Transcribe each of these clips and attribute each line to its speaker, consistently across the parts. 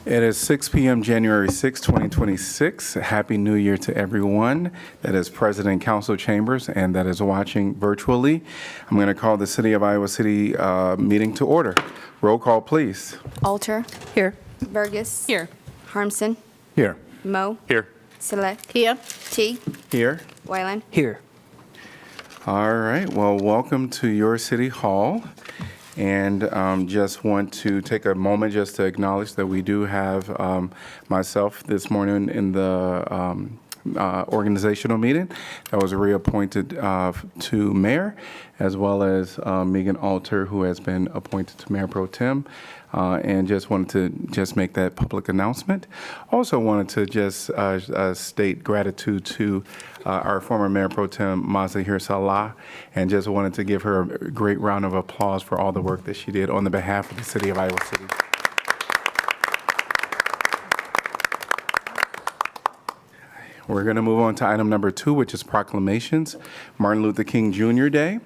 Speaker 1: It is 6 p.m. January 6, 2026. Happy New Year to everyone that is present in council chambers and that is watching virtually. I'm going to call the City of Iowa City meeting to order. Roll call, please.
Speaker 2: Alter.
Speaker 3: Here.
Speaker 2: Burgess.
Speaker 3: Here.
Speaker 2: Harmson.
Speaker 1: Here.
Speaker 2: Mo.
Speaker 4: Here.
Speaker 2: Select.
Speaker 3: Here.
Speaker 2: T.
Speaker 1: Here.
Speaker 2: Wyland.
Speaker 3: Here.
Speaker 1: All right. Well, welcome to your City Hall. And just want to take a moment just to acknowledge that we do have myself this morning in the organizational meeting that was reappointed to mayor, as well as Megan Alter, who has been appointed to Mayor Pro Tem. And just wanted to just make that public announcement. Also wanted to just state gratitude to our former Mayor Pro Tem, Mazahir Salah, and just wanted to give her a great round of applause for all the work that she did on the behalf of the City of Iowa City. We're going to move on to item number 2, which is proclamations. Martin Luther King Jr. Day.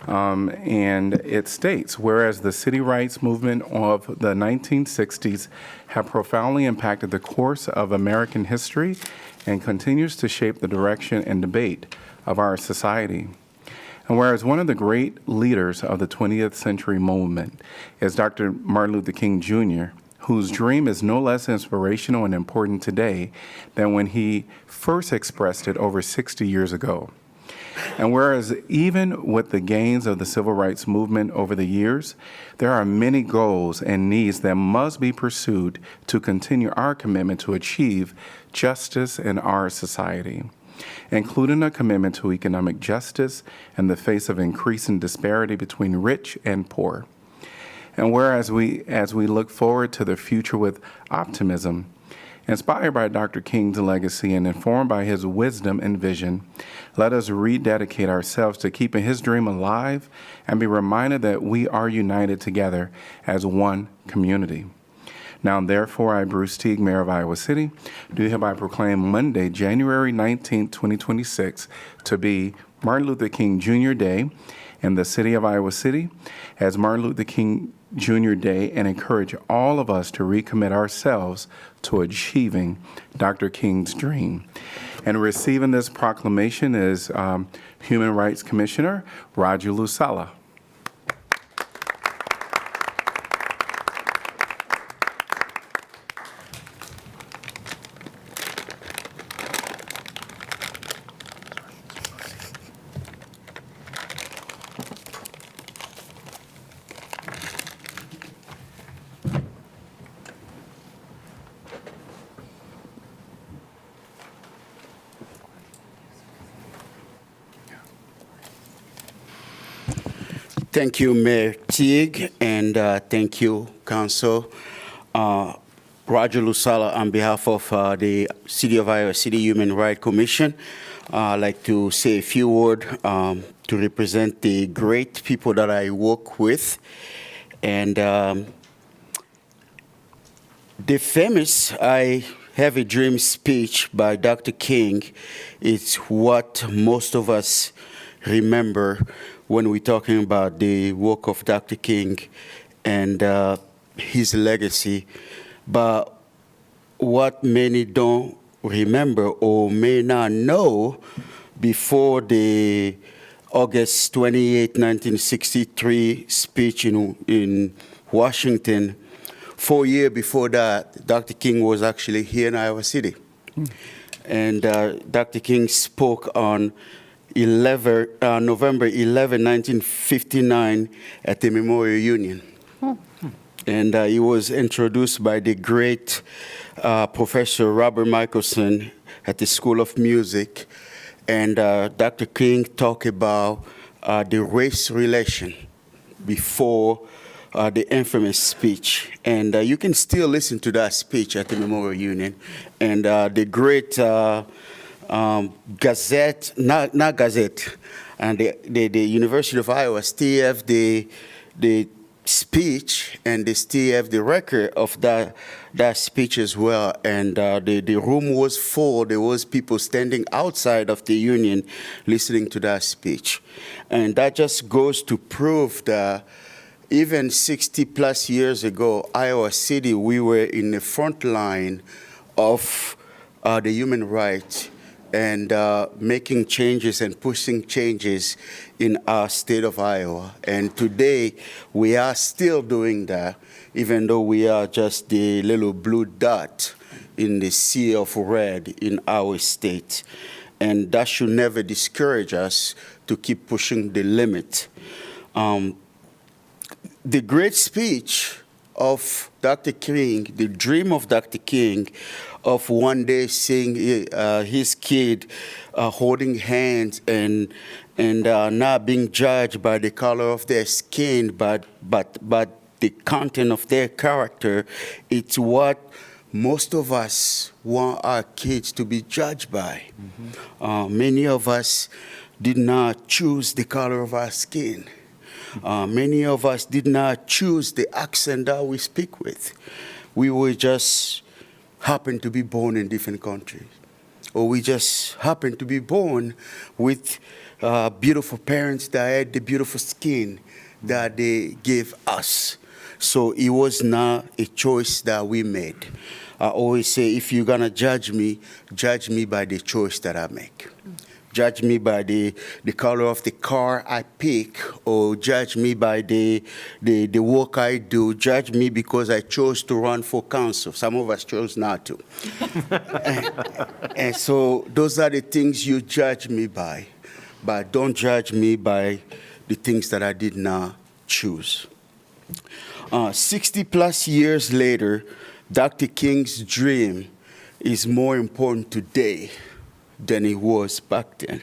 Speaker 1: And it states, whereas the civil rights movement of the 1960s have profoundly impacted the course of American history and continues to shape the direction and debate of our society. And whereas one of the great leaders of the 20th century movement is Dr. Martin Luther King Jr., whose dream is no less inspirational and important today than when he first expressed it over 60 years ago. And whereas even with the gains of the civil rights movement over the years, there are many goals and needs that must be pursued to continue our commitment to achieve justice in our society, including a commitment to economic justice in the face of increasing disparity between rich and poor. And whereas as we look forward to the future with optimism, inspired by Dr. King's legacy and informed by his wisdom and vision, let us rededicate ourselves to keeping his dream alive and be reminded that we are united together as one community. Now, therefore, I, Bruce Teague, Mayor of Iowa City, do hereby proclaim Monday, January 19, 2026, to be Martin Luther King Jr. Day in the City of Iowa City as Martin Luther King Jr. Day, and encourage all of us to recommit ourselves to achieving Dr. King's dream. And receiving this proclamation is Human Rights Commissioner Roger Lusala.
Speaker 5: Thank you, Mayor Teague, and thank you, Council. Roger Lusala, on behalf of the City of Iowa City Human Rights Commission, I'd like to say a few words to represent the great people that I work with. And the famous I Have a Dream speech by Dr. King is what most of us remember when we're talking about the work of Dr. King and his legacy. But what many don't remember or may not know, before the August 28, 1963 speech in Washington, 4 years before that, Dr. King was actually here in Iowa City. And Dr. King spoke on November 11, 1959 at the Memorial Union. And he was introduced by the great Professor Robert Michelson at the School of Music. And Dr. King talked about the race relation before the infamous speech. And you can still listen to that speech at the Memorial Union. And the great Gazette, not Gazette, and the University of Iowa still have the speech, and they still have the record of that speech as well. And the room was full. There was people standing outside of the union listening to that speech. And that just goes to prove that even 60 plus years ago, Iowa City, we were in the front line of the human rights and making changes and pushing changes in our state of Iowa. And today, we are still doing that, even though we are just the little blue dot in the sea of red in our state. And that should never discourage us to keep pushing the limit. The great speech of Dr. King, the dream of Dr. King, of one day seeing his kid holding hands and not being judged by the color of their skin, but the content of their character. It's what most of us want our kids to be judged by. Many of us did not choose the color of our skin. Many of us did not choose the accent that we speak with. We were just happened to be born in different countries. Or we just happened to be born with beautiful parents that had the beautiful skin that they gave us. So it was not a choice that we made. I always say, if you're gonna judge me by the choice that I make. Judge me by the color of the car I pick, or judge me by the work I do. Judge me because I chose to run for council. Some of us chose not to. and so those are the things you judge me by. But don't judge me by the things that I did not choose. 60 plus years later, Dr. King's dream is more important today than it was back then.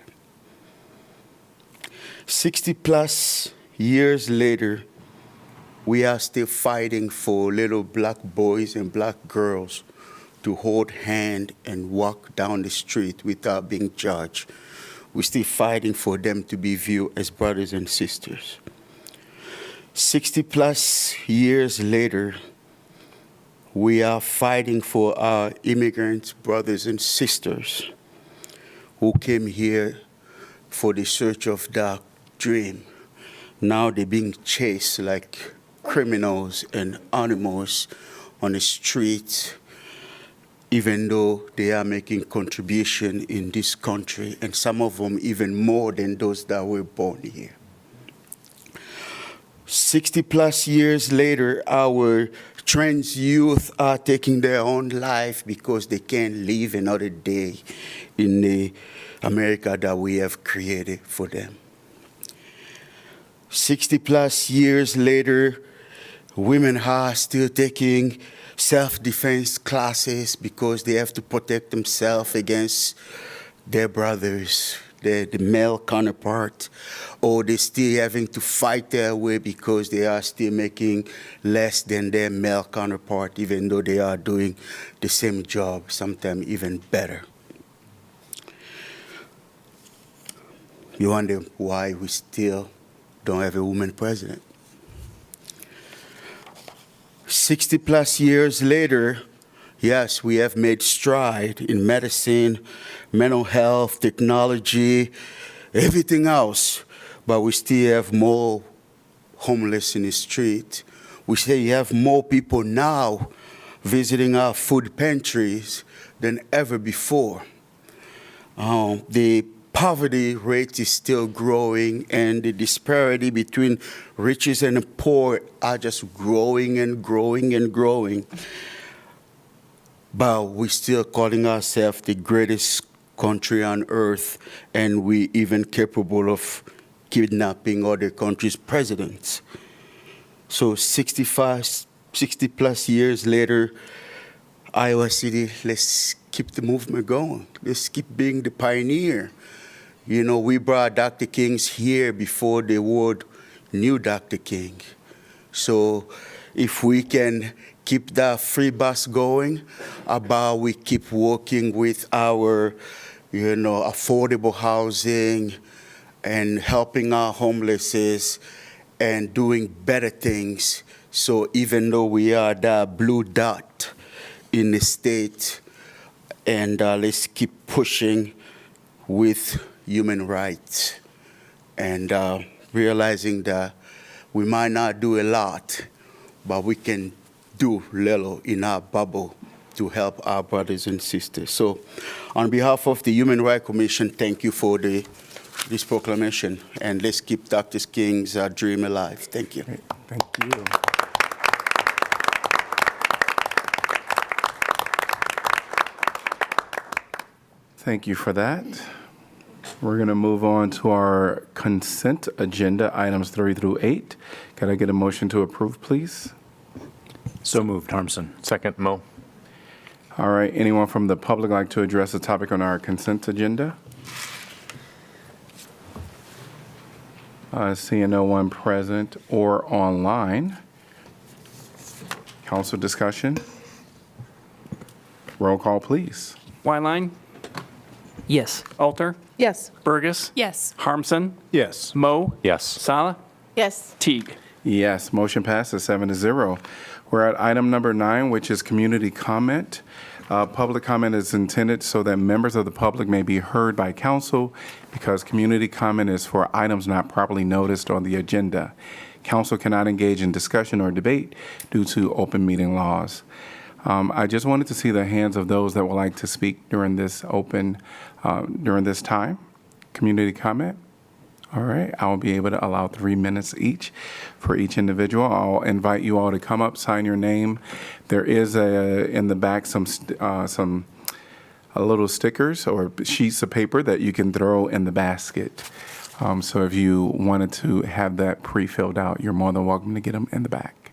Speaker 5: 60 plus years later, we are still fighting for little black boys and black girls to hold hand and walk down the street without being judged. We're still fighting for them to be viewed as brothers and sisters. 60 plus years later, we are fighting for our immigrant brothers and sisters who came here for the search of that dream. Now they're being chased like criminals and animals on the street, even though they are making contribution in this country, and some of them even more than those that were born here. 60 plus years later, our trans youth are taking their own life because they can't live another day in the America that we have created for them. 60 plus years later, women are still taking self-defense classes because they have to protect themselves against their brothers, the male counterpart, or they're still having to fight their way because they are still making less than their male counterpart, even though they are doing the same job, sometimes even better. You wonder why we still don't have a woman president. 60 plus years later, yes, we have made stride in medicine, mental health, technology, everything else, but we still have more homeless in the street. We say you have more people now visiting our food pantries than ever before. The poverty rate is still growing, and the disparity between riches and the poor are just growing and growing and growing. But we're still calling ourselves the greatest country on earth, and we even capable of kidnapping other countries' presidents. So 60 plus years later, Iowa City, let's keep the movement going. Let's keep being the pioneer. You know, we brought Dr. King's here before the world knew Dr. King. So if we can keep that free bus going, about we keep working with our, affordable housing and helping our homeless and doing better things. So even though we are that blue dot in the state, and let's keep pushing with human rights and realizing that We might not do a lot, but we can do little in our bubble to help our brothers and sisters. So on behalf of the Human Rights Commission, thank you for this proclamation, and let's keep Dr. King's dream alive. Thank you.
Speaker 1: Great. Thank you. Thank you for that. We're going to move on to our consent agenda, items 3 through 8. Can I get a motion to approve, please?
Speaker 3: So moved, Harmson. Second, Mo.
Speaker 1: All right, anyone from the public like to address the topic on our consent agenda? Seeing no one present or online. Council discussion? Roll call, please.
Speaker 4: Wyline,
Speaker 6: Yes.
Speaker 4: Alter,
Speaker 7: Yes.
Speaker 4: Burgess,
Speaker 7: Yes.
Speaker 4: Harmson,
Speaker 3: Yes.
Speaker 4: Mo,
Speaker 3: Yes.
Speaker 4: Sala,
Speaker 2: Yes.
Speaker 4: Teague.
Speaker 1: Yes, motion passes 7-0. We're at item number 9, which is community comment. Public comment is intended so that members of the public may be heard by council because community comment is for items not properly noticed on the agenda. Council cannot engage in discussion or debate due to open meeting laws. I just wanted to see the hands of those that would like to speak during this during this time. Community comment. All right, I'll be able to allow 3 minutes each for each individual. I'll invite you all to come up, sign your name. There is in the back some little stickers or sheets of paper that you can throw in the basket. So if you wanted to have that pre-filled out, you're more than welcome to get them in the back.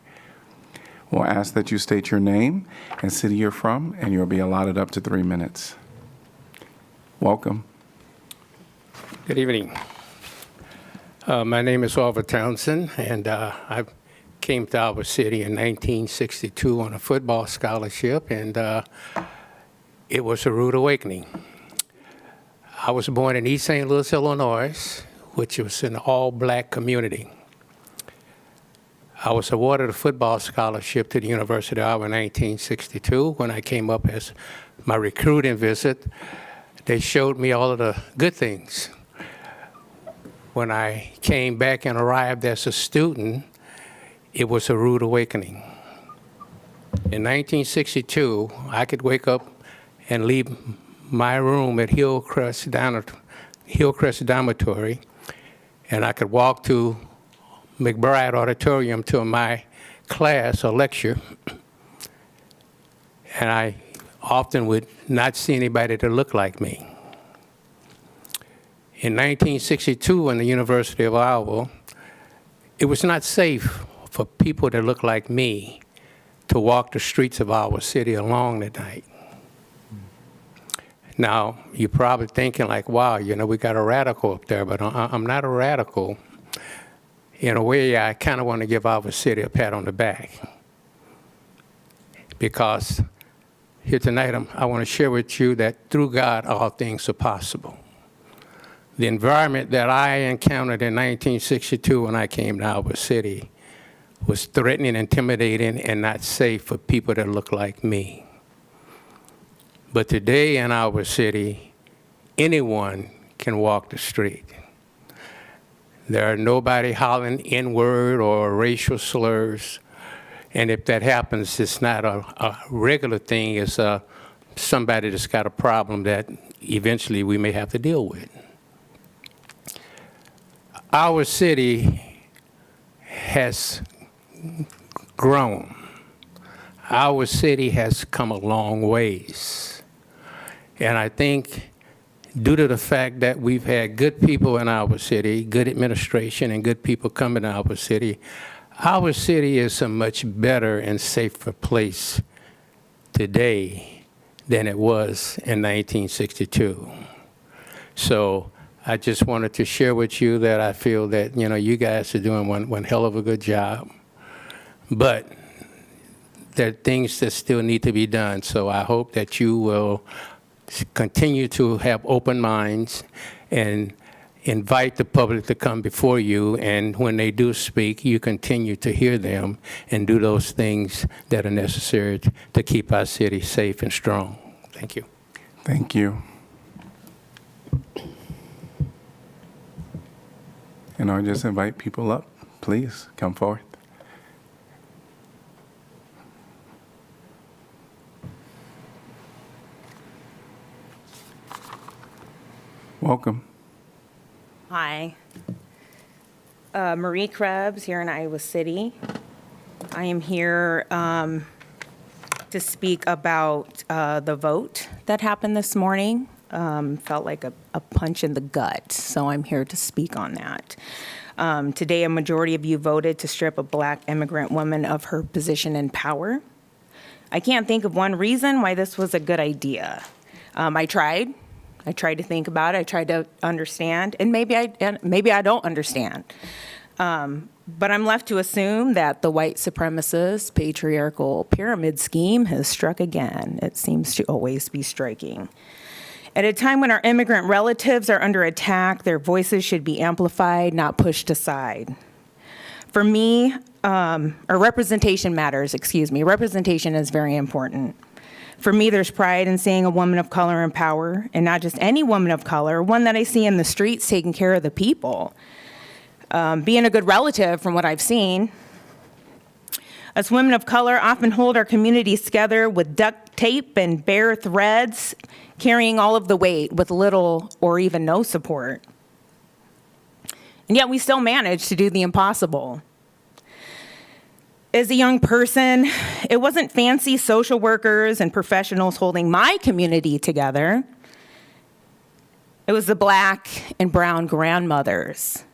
Speaker 1: We'll ask that you state your name and city you're from, and you'll be allotted up to 3 minutes. Welcome.
Speaker 8: Good evening. My name is Oliver Townsend, and I came to our city in 1962 on a football scholarship, and it was a rude awakening. I was born in East St. Louis, Illinois, which was an all-black community. I was awarded a football scholarship to the University of Iowa in 1962. When I came up as my recruiting visit, they showed me all of the good things. When I came back and arrived as a student, it was a rude awakening. In 1962, I could wake up and leave my room at Hillcrest Dormitory, and I could walk to McBride Auditorium to my class or lecture, and I often would not see anybody that looked like me. In 1962, in the University of Iowa, it was not safe for people that looked like me to walk the streets of our city alone at night. Now, you're probably thinking like, wow, we got a radical up there, but I'm not a radical. In a way, I kind of want to give our city a pat on the back. Because here tonight, I want to share with you that through God, all things are possible. The environment that I encountered in 1962 when I came to our city was threatening, intimidating, and not safe for people that look like me. But today in our city, anyone can walk the street. There are nobody hollering N-word or racial slurs. And if that happens, it's not a regular thing. It's somebody that's got a problem that eventually we may have to deal with. Our city has grown. Our city has come a long ways. And I think due to the fact that we've had good people in our city, good administration and good people coming to our city is a much better and safer place today than it was in 1962. So I just wanted to share with you that I feel that, you guys are doing one hell of a good job. But there are things that still need to be done. So I hope that you will continue to have open minds and invite the public to come before you. And when they do speak, you continue to hear them and do those things that are necessary to keep our city safe and strong. Thank you.
Speaker 1: Thank you. And I'll just invite people up. please come forward. Welcome.
Speaker 4: Hi. Marie Krebs here in Iowa City. I am here to speak about the vote that happened this morning. Felt like a punch in the gut, so I'm here to speak on that. Today, a majority of you voted to strip a Black immigrant woman of her position in power. I can't think of one reason why this was a good idea. I tried to think about it. I tried to understand, and maybe I don't understand. But I'm left to assume that the white supremacist patriarchal pyramid scheme has struck again. It seems to always be striking. At a time when our immigrant relatives are under attack, their voices should be amplified, not pushed aside. For me, representation matters, Representation is very important. For me, there's pride in seeing a woman of color in power, and not just any woman of color, one that I see in the streets taking care of the people. Being a good relative from what I've seen. Us women of color often hold our communities together with duct tape and bare threads, carrying all of the weight with little or even no support. And yet we still manage to do the impossible. As a young person, it wasn't fancy social workers and professionals holding my community together. It was the Black and brown grandmothers.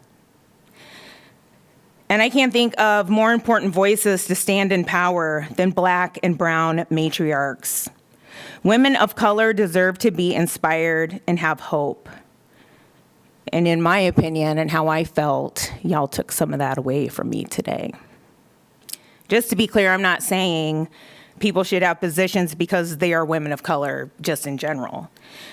Speaker 4: And I can't think of more important voices to stand in power than Black and brown matriarchs. Women of color deserve to be inspired and have hope. And in my opinion and how I felt, y'all took some of that away from me today. Just to be clear, I'm not saying people should have positions because they are women of color, just in general.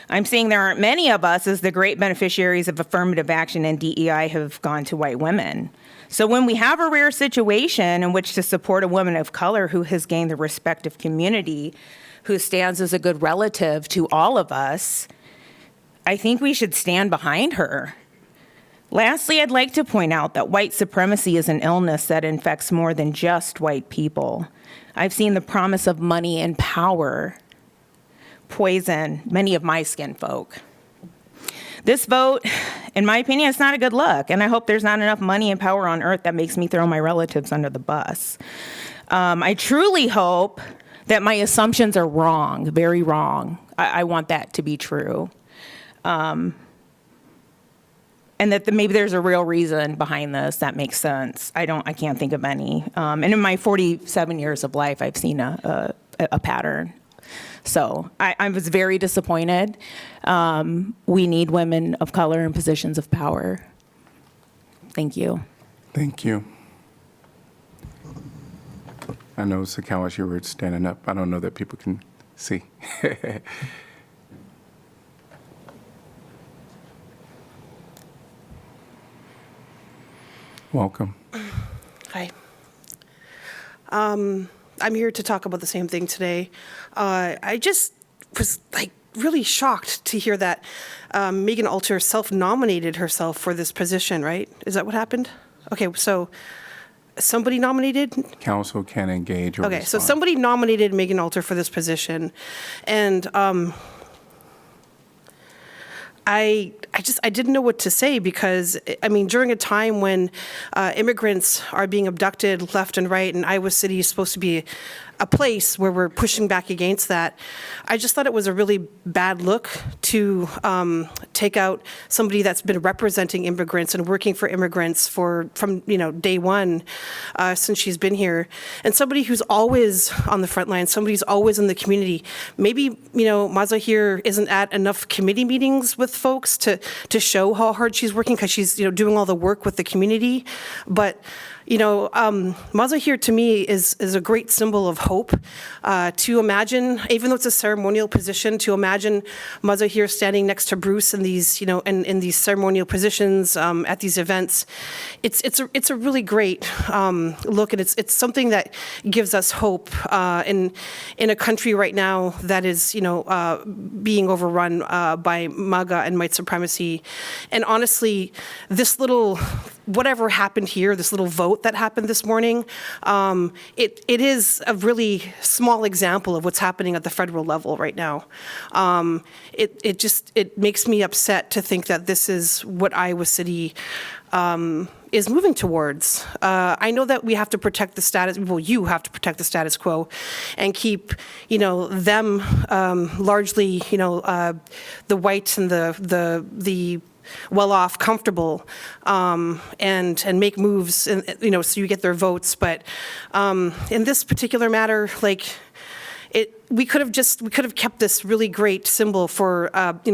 Speaker 4: I'm saying there aren't many of us as the great beneficiaries of affirmative action and DEI have gone to white women. So when we have a rare situation in which to support a woman of color who has gained the respect of community, who stands as a good relative to all of us, I think we should stand behind her. Lastly, I'd like to point out that white supremacy is an illness that infects more than just white people. I've seen the promise of money and power poison many of my skin folk. This vote, in my opinion, is not a good look, and I hope there's not enough money and power on earth that makes me throw my relatives under the bus. I truly hope that my assumptions are wrong, very wrong. I want that to be true. And that maybe there's a real reason behind this that makes sense. I can't think of any. And in my 47 years of life, I've seen a pattern. So I was very disappointed. We need women of color in positions of power. Thank you.
Speaker 1: Thank you. I know, Sakawa, you were standing up. I don't know that people can see. Welcome.
Speaker 7: Hi. I'm here to talk about the same thing today. I just was really shocked to hear that Megan Alter self-nominated herself for this position, right? Is that what happened? Okay, so somebody nominated?
Speaker 1: Council can engage or
Speaker 7: Okay, so
Speaker 1: respond.
Speaker 7: somebody nominated Megan Alter for this position, and I didn't know what to say because, I mean, during a time when immigrants are being abducted left and right, and Iowa City is supposed to be a place where we're pushing back against that, I just thought it was a really bad look to take out somebody that's been representing immigrants and working for immigrants from day one since she's been here, and somebody who's always on the front line, somebody who's always in the community. Maybe Maza here isn't at enough committee meetings with folks to show how hard she's working because she's doing all the work with the community, but. Maza here to me is a great symbol of hope. To imagine, even though it's a ceremonial position, to imagine Maza here standing next to Bruce in these, in these ceremonial positions at these events, it's a really great look, and it's something that gives us hope in a country right now that is, being overrun by MAGA and white supremacy. policy. And honestly, this little, whatever happened here, this little vote that happened this morning, it is a really small example of what's happening at the federal level right now. It makes me upset to think that this is what Iowa City is moving towards. I know that we have to protect the status, well, you have to protect the status quo and keep, them largely, the whites and the well-off comfortable, and make moves, so you get their votes. But in this particular matter, we could have kept this really great symbol for,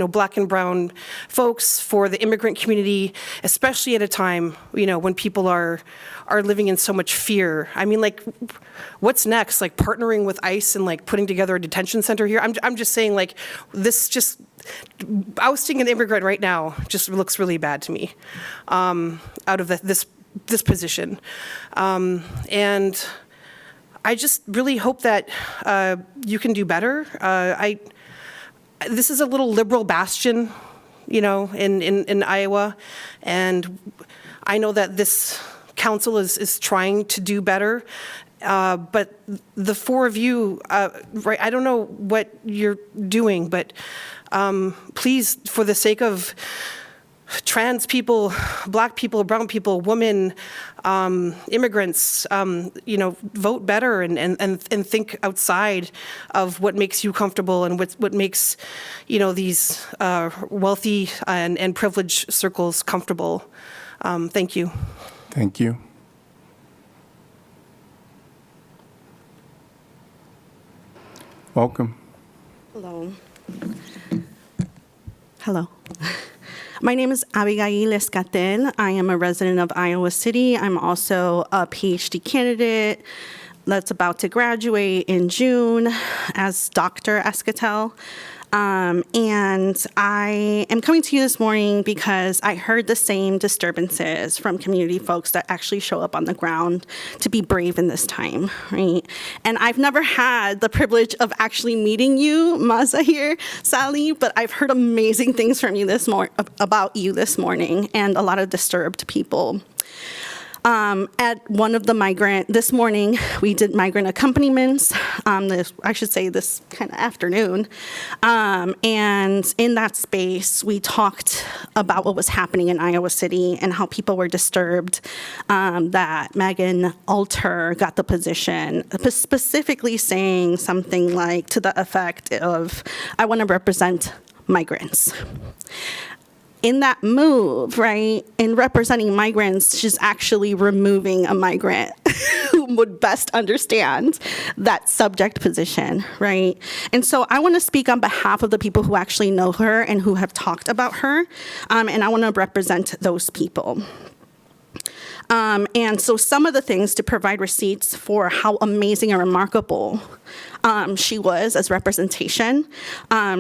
Speaker 7: Black and brown folks, for the immigrant community, especially at a time, when people are living in so much fear. I mean, what's next? Partnering with ICE and putting together a detention center here? I'm just saying, this just, ousting an immigrant right now just looks really bad to me, out of this position. And I just really hope that you can do better. This is a little liberal bastion, in Iowa, and I know that this council is trying to do better. But the four of you, right? I don't know what you're doing, but please, for the sake of trans people, Black people, brown people, women, immigrants, vote better and think outside of what makes you comfortable and what makes, these wealthy and privileged circles comfortable. Thank you.
Speaker 1: Thank you. Welcome.
Speaker 9: Hello. Hello. My name is Abigail Escatel. I am a resident of Iowa City. I'm also a PhD candidate that's about to graduate in June as Dr. Escatel. And I am coming to you this morning because I heard the same disturbances from community folks that actually show up on the ground to be brave in this time, right? And I've never had the privilege of actually meeting you, Mazahir, Sally, but I've heard amazing things from you about you this morning, and a lot of disturbed people. At one of the this morning, we did migrant accompaniments, this kind of afternoon. And in that space, we talked about what was happening in Iowa City and how people were disturbed that Megan Alter got the position, specifically saying something like to the effect of, I want to represent migrants. In that move, right, in representing migrants, she's actually removing a migrant who would best understand that subject position, right? And so I want to speak on behalf of the people who actually know her and who have talked about her, and I want to represent those people. And so some of the things to provide receipts for how amazing and remarkable she was as representation.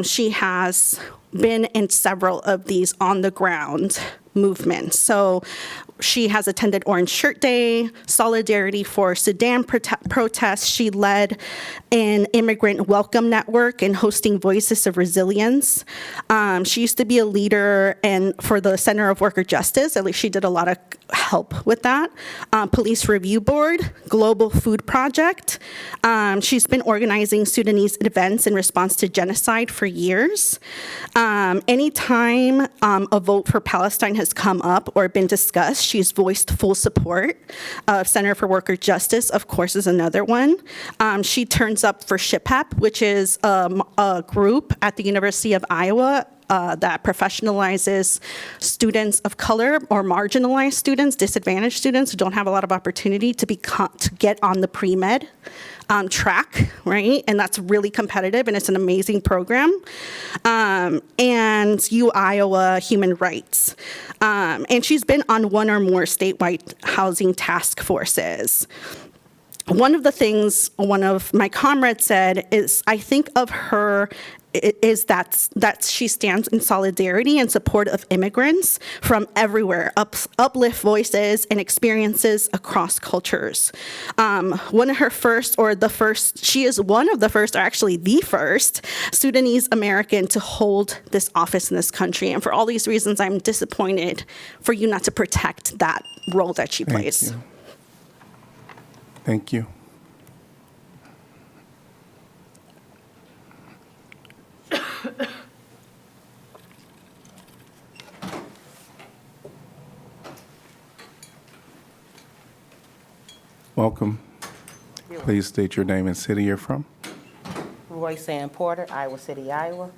Speaker 9: She has been in several of these on-the-ground movements. So she has attended Orange Shirt Day, Solidarity for Sudan protests. She led an immigrant welcome network and hosting Voices of Resilience. She used to be a leader for the Center of Worker Justice. At least she did a lot of help with that. Police Review Board, Global Food Project. She's been organizing Sudanese events in response to genocide for years. Anytime a vote for Palestine has come up or been discussed, she's voiced full support. Center for Worker Justice, of course, is another one. She turns up for SHPEP, which is a group at the University of Iowa that professionalizes students of color or marginalized students, disadvantaged students who don't have a lot of opportunity to get on the pre-med track, right? And that's really competitive, and it's an amazing program. And Iowa Human Rights. And she's been on one or more statewide housing task forces. one of the things one of my comrades said is, I think of her is that she stands in solidarity and support of immigrants from everywhere, uplift voices and experiences across cultures. One of her first, or the first, she is one of the first, or actually the first, Sudanese American to hold this office in this country. And for all these reasons, I'm disappointed for you not to protect that role that she plays.
Speaker 1: Thank you. Welcome. Please state your name and city you're from.
Speaker 10: Royce Ann Porter, Iowa City, Iowa.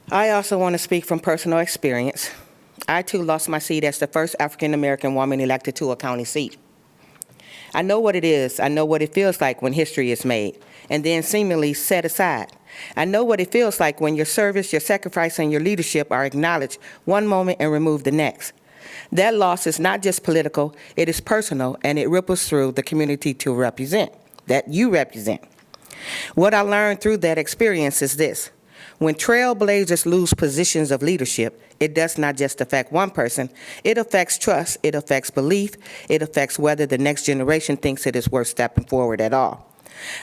Speaker 10: I also want to speak from personal experience. I too lost my seat as the first African American woman elected to a county seat. I know what it is. I know what it feels like when history is made and then seemingly set aside. I know what it feels like when your service, your sacrifice, and your leadership are acknowledged one moment and removed the next. That loss is not just political, it is personal, and it ripples through the community that you represent. What I learned through that experience is this: when trailblazers lose positions of leadership, it does not just affect one person, it affects trust, it affects belief, it affects whether the next generation thinks it is worth stepping forward at all.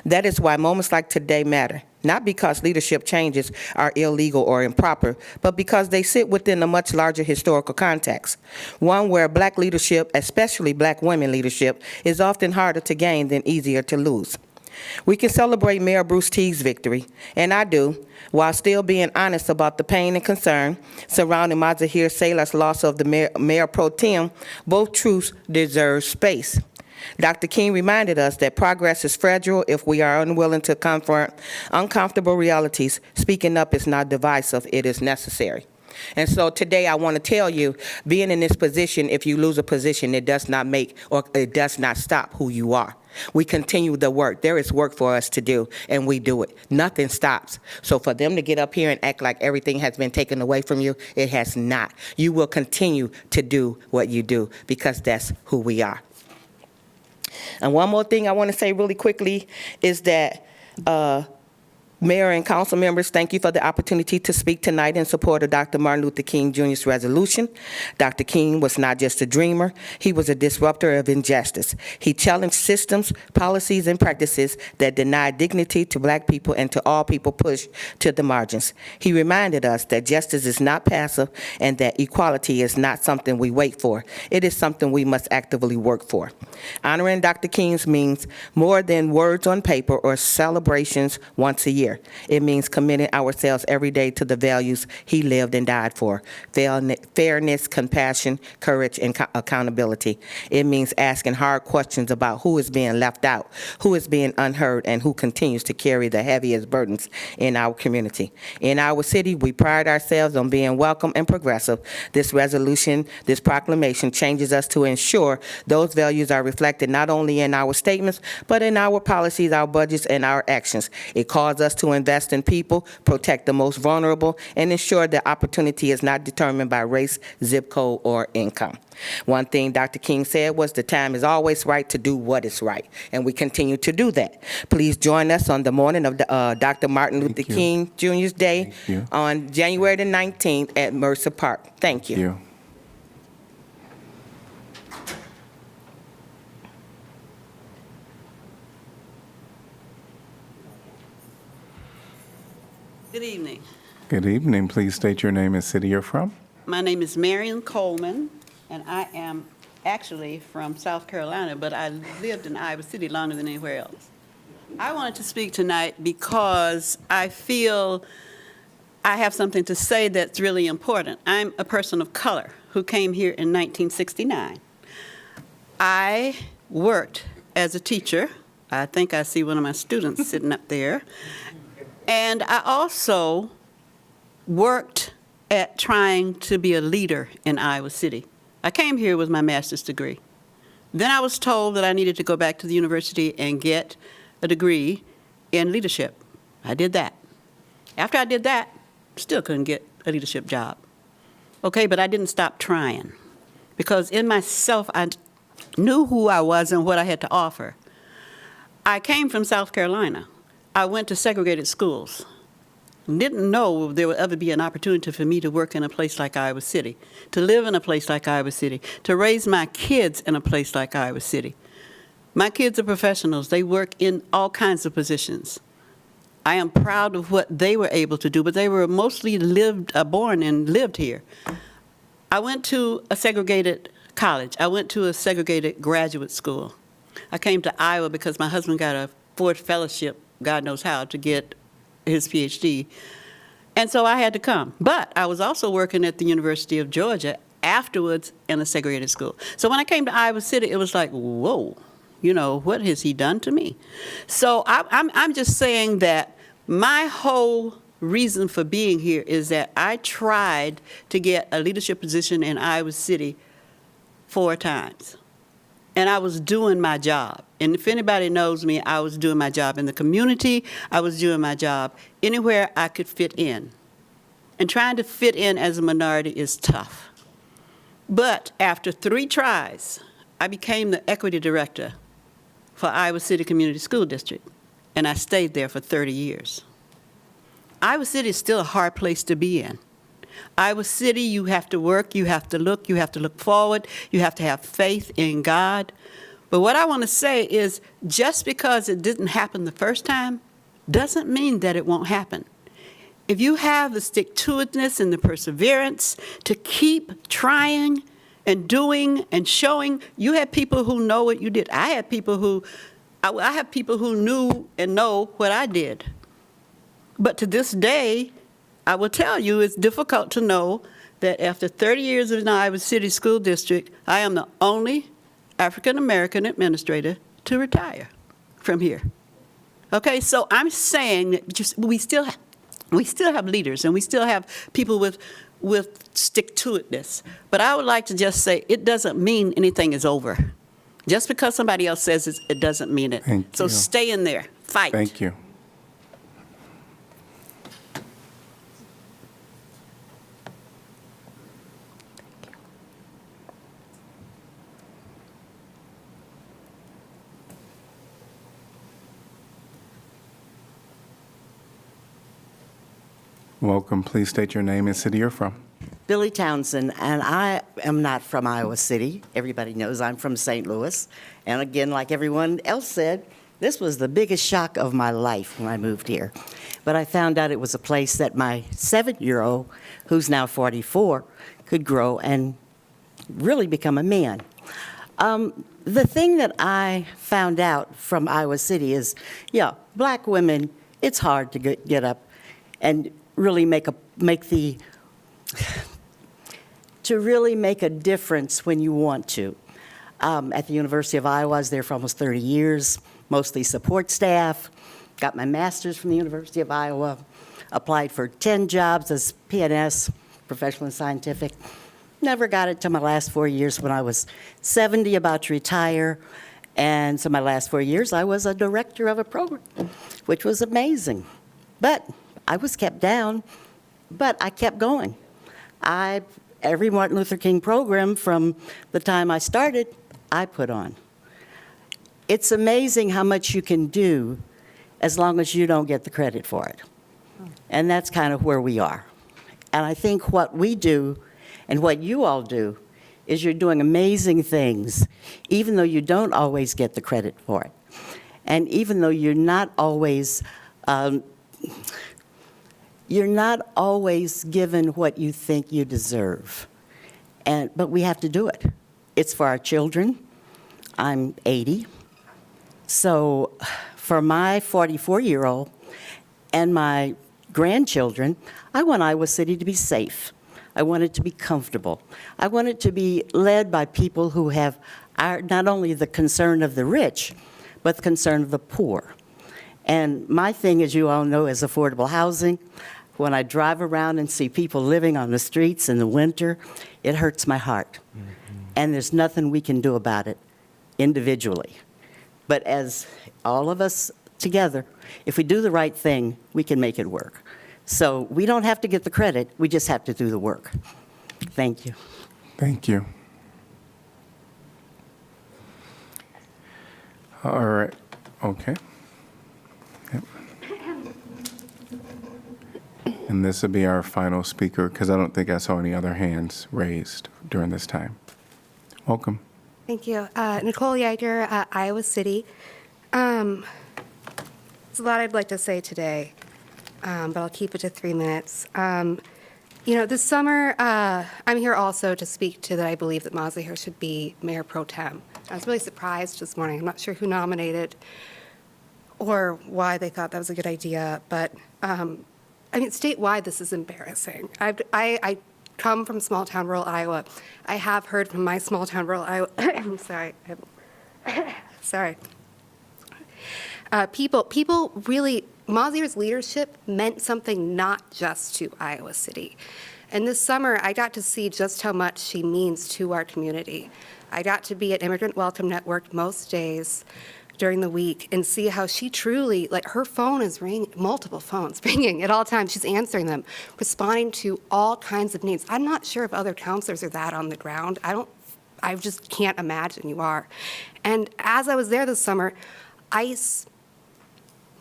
Speaker 10: That is why moments like today matter, not because leadership changes are illegal or improper, but because they sit within a much larger historical context, one where Black leadership, especially Black women leadership, is often harder to gain than easier to lose. We can celebrate Mayor Bruce Teague's victory, and I do, while still being honest about the pain and concern surrounding Mazahir Salah's loss of the Mayor Pro Tem. Both truths deserve space. Dr. King reminded us that progress is fragile if we are unwilling to confront uncomfortable realities. Speaking up is not divisive, it is necessary. And so today I want to tell you, being in this position, if you lose a position, it does not make, or it does not stop who you are. We continue the work. There is work for us to do, and we do it. Nothing stops. So for them to get up here and act like everything has been taken away from you, it has not. You will continue to do what you do because that's who we are. And one more thing I want to say really quickly is that Mayor and council members, thank you for the opportunity to speak tonight in support of Dr. Martin Luther King Jr.'s resolution. Dr. King was not just a dreamer, he was a disruptor of injustice. He challenged systems, policies, and practices that deny dignity to Black people and to all people pushed to the margins. He reminded us that justice is not passive and that equality is not something we wait for. It is something we must actively work for. Honoring Dr. King means more than words on paper or celebrations once a year. It means committing ourselves every day to the values he lived and died for: fairness, compassion, courage, and accountability. It means asking hard questions about who is being left out, who is being unheard, and who continues to carry the heaviest burdens in our community. In our city, we pride ourselves on being welcome and progressive. This resolution, this proclamation changes us to ensure those values are reflected not only in our statements, but in our policies, our budgets, and our actions. It calls us to invest in people, protect the most vulnerable, and ensure that opportunity is not determined by race, zip code, or income. One thing Dr. King said was the time is always right to do what is right, and we continue to do that. Please join us on the morning of Dr. Martin Luther King Jr.'s Day on January the 19th at Mercer Park. Thank you.
Speaker 1: Thank you.
Speaker 11: Good evening.
Speaker 1: Good evening. Please state your name and city you're from.
Speaker 11: My name is Marion Coleman, and I am actually from South Carolina, but I lived in Iowa City longer than anywhere else. I wanted to speak tonight because I feel I have something to say that's really important. I'm a person of color who came here in 1969. I worked as a teacher. I think I see one of my students sitting up there. And I also worked at trying to be a leader in Iowa City. I came here with my master's degree. Then I was told that I needed to go back to the university and get a degree in leadership. I did that. After I did that, still couldn't get a leadership job. Okay, but I didn't stop trying because in myself, I knew who I was and what I had to offer. I came from South Carolina. I went to segregated schools. Didn't know there would ever be an opportunity for me to work in a place like Iowa City, to live in a place like Iowa City, to raise my kids in a place like Iowa City. My kids are professionals. They work in all kinds of positions. I am proud of what they were able to do, but they were mostly born and lived here. I went to a segregated college. I went to a segregated graduate school. I came to Iowa because my husband got a Ford Fellowship, God knows how, to get his PhD. And so I had to come. But I was also working at the University of Georgia afterwards in a segregated school. So when I came to Iowa City, it was like, whoa, you know, what has he done to me? So I'm just saying that my whole reason for being here is that I tried to get a leadership position in Iowa City 4 times. And I was doing my job. And if anybody knows me, I was doing my job in the community. I was doing my job anywhere I could fit in. And trying to fit in as a minority is tough. But after 3 tries, I became the equity director for Iowa City Community School District. And I stayed there for 30 years. Iowa City is still a hard place to be in. Iowa City, you have to work, you have to look forward, you have to have faith in God. But what I want to say is just because it didn't happen the first time doesn't mean that it won't happen. If you have the stick-to-itiveness and the perseverance to keep trying and doing and showing, you have people who know what you did. I have people who knew and know what I did. But to this day, I will tell you, it's difficult to know that after 30 years in the Iowa City School District, I am the only African-American administrator to retire from here. Okay, so I'm saying that we still have leaders and we still have people with stick-to-itness. But I would like to just say it doesn't mean anything is over. Just because somebody else says it doesn't mean it.
Speaker 1: Thank
Speaker 11: So
Speaker 1: you.
Speaker 11: stay in there, fight.
Speaker 1: Thank you. Welcome. Please state your name and city you're from.
Speaker 12: Billy Townsend, and I am not from Iowa City. Everybody knows I'm from St. Louis. And again, like everyone else said, this was the biggest shock of my life when I moved here. But I found out it was a place that my 7-year-old, who's now 44, could grow and really become a man. The thing that I found out from Iowa City is, yeah, black women, it's hard to get up and really make a difference when you want to. At the University of Iowa, I was there for almost 30 years, mostly support staff, got my master's from the University of Iowa, applied for 10 jobs as PNS, professional and scientific. Never got it till my last 4 years when I was 70, about to retire. And so my last 4 years, I was a director of a program, which was amazing. But I was kept down, but I kept going. Every Martin Luther King program from the time I started, I put on. It's amazing how much you can do as long as you don't get the credit for it. And that's kind of where we are. And I think what we do and what you all do is you're doing amazing things, even though you don't always get the credit for it. And even though you're not always given what you think you deserve. But we have to do it. It's for our children. I'm 80. So for my 44-year-old and my grandchildren, I want Iowa City to be safe. I want it to be comfortable. I want it to be led by people who have not only the concern of the rich, but the concern of the poor. And my thing, as you all know, is affordable housing. When I drive around and see people living on the streets in the winter, it hurts my heart. Mm-hmm. And there's nothing we can do about it individually. But as all of us together, if we do the right thing, we can make it work. So we don't have to get the credit, we just have to do the work. Thank you.
Speaker 1: Thank you. All right, okay. Yep. And this will be our final speaker, because I don't think I saw any other hands raised during this time. Welcome.
Speaker 2: Thank you. Nicole Yeager, Iowa City. There's a lot I'd like to say today, but I'll keep it to 3 minutes. This summer, I'm here also to speak to that I believe that Mazahir should be mayor pro tem. I was really surprised this morning. I'm not sure who nominated or why they thought that was a good idea, but statewide, this is embarrassing. I come from small town rural Iowa. I have heard from my small town rural Iowa. I'm sorry. Sorry. People really, Mazahir's leadership meant something not just to Iowa City. And this summer, I got to see just how much she means to our community. I got to be at Immigrant Welcome Network most days during the week and see how she truly, her phone is ringing, multiple phones ringing at all times. She's answering them, responding to all kinds of needs. I'm not sure if other counselors are that on the ground. I just can't imagine you are. And as I was there this summer, ICE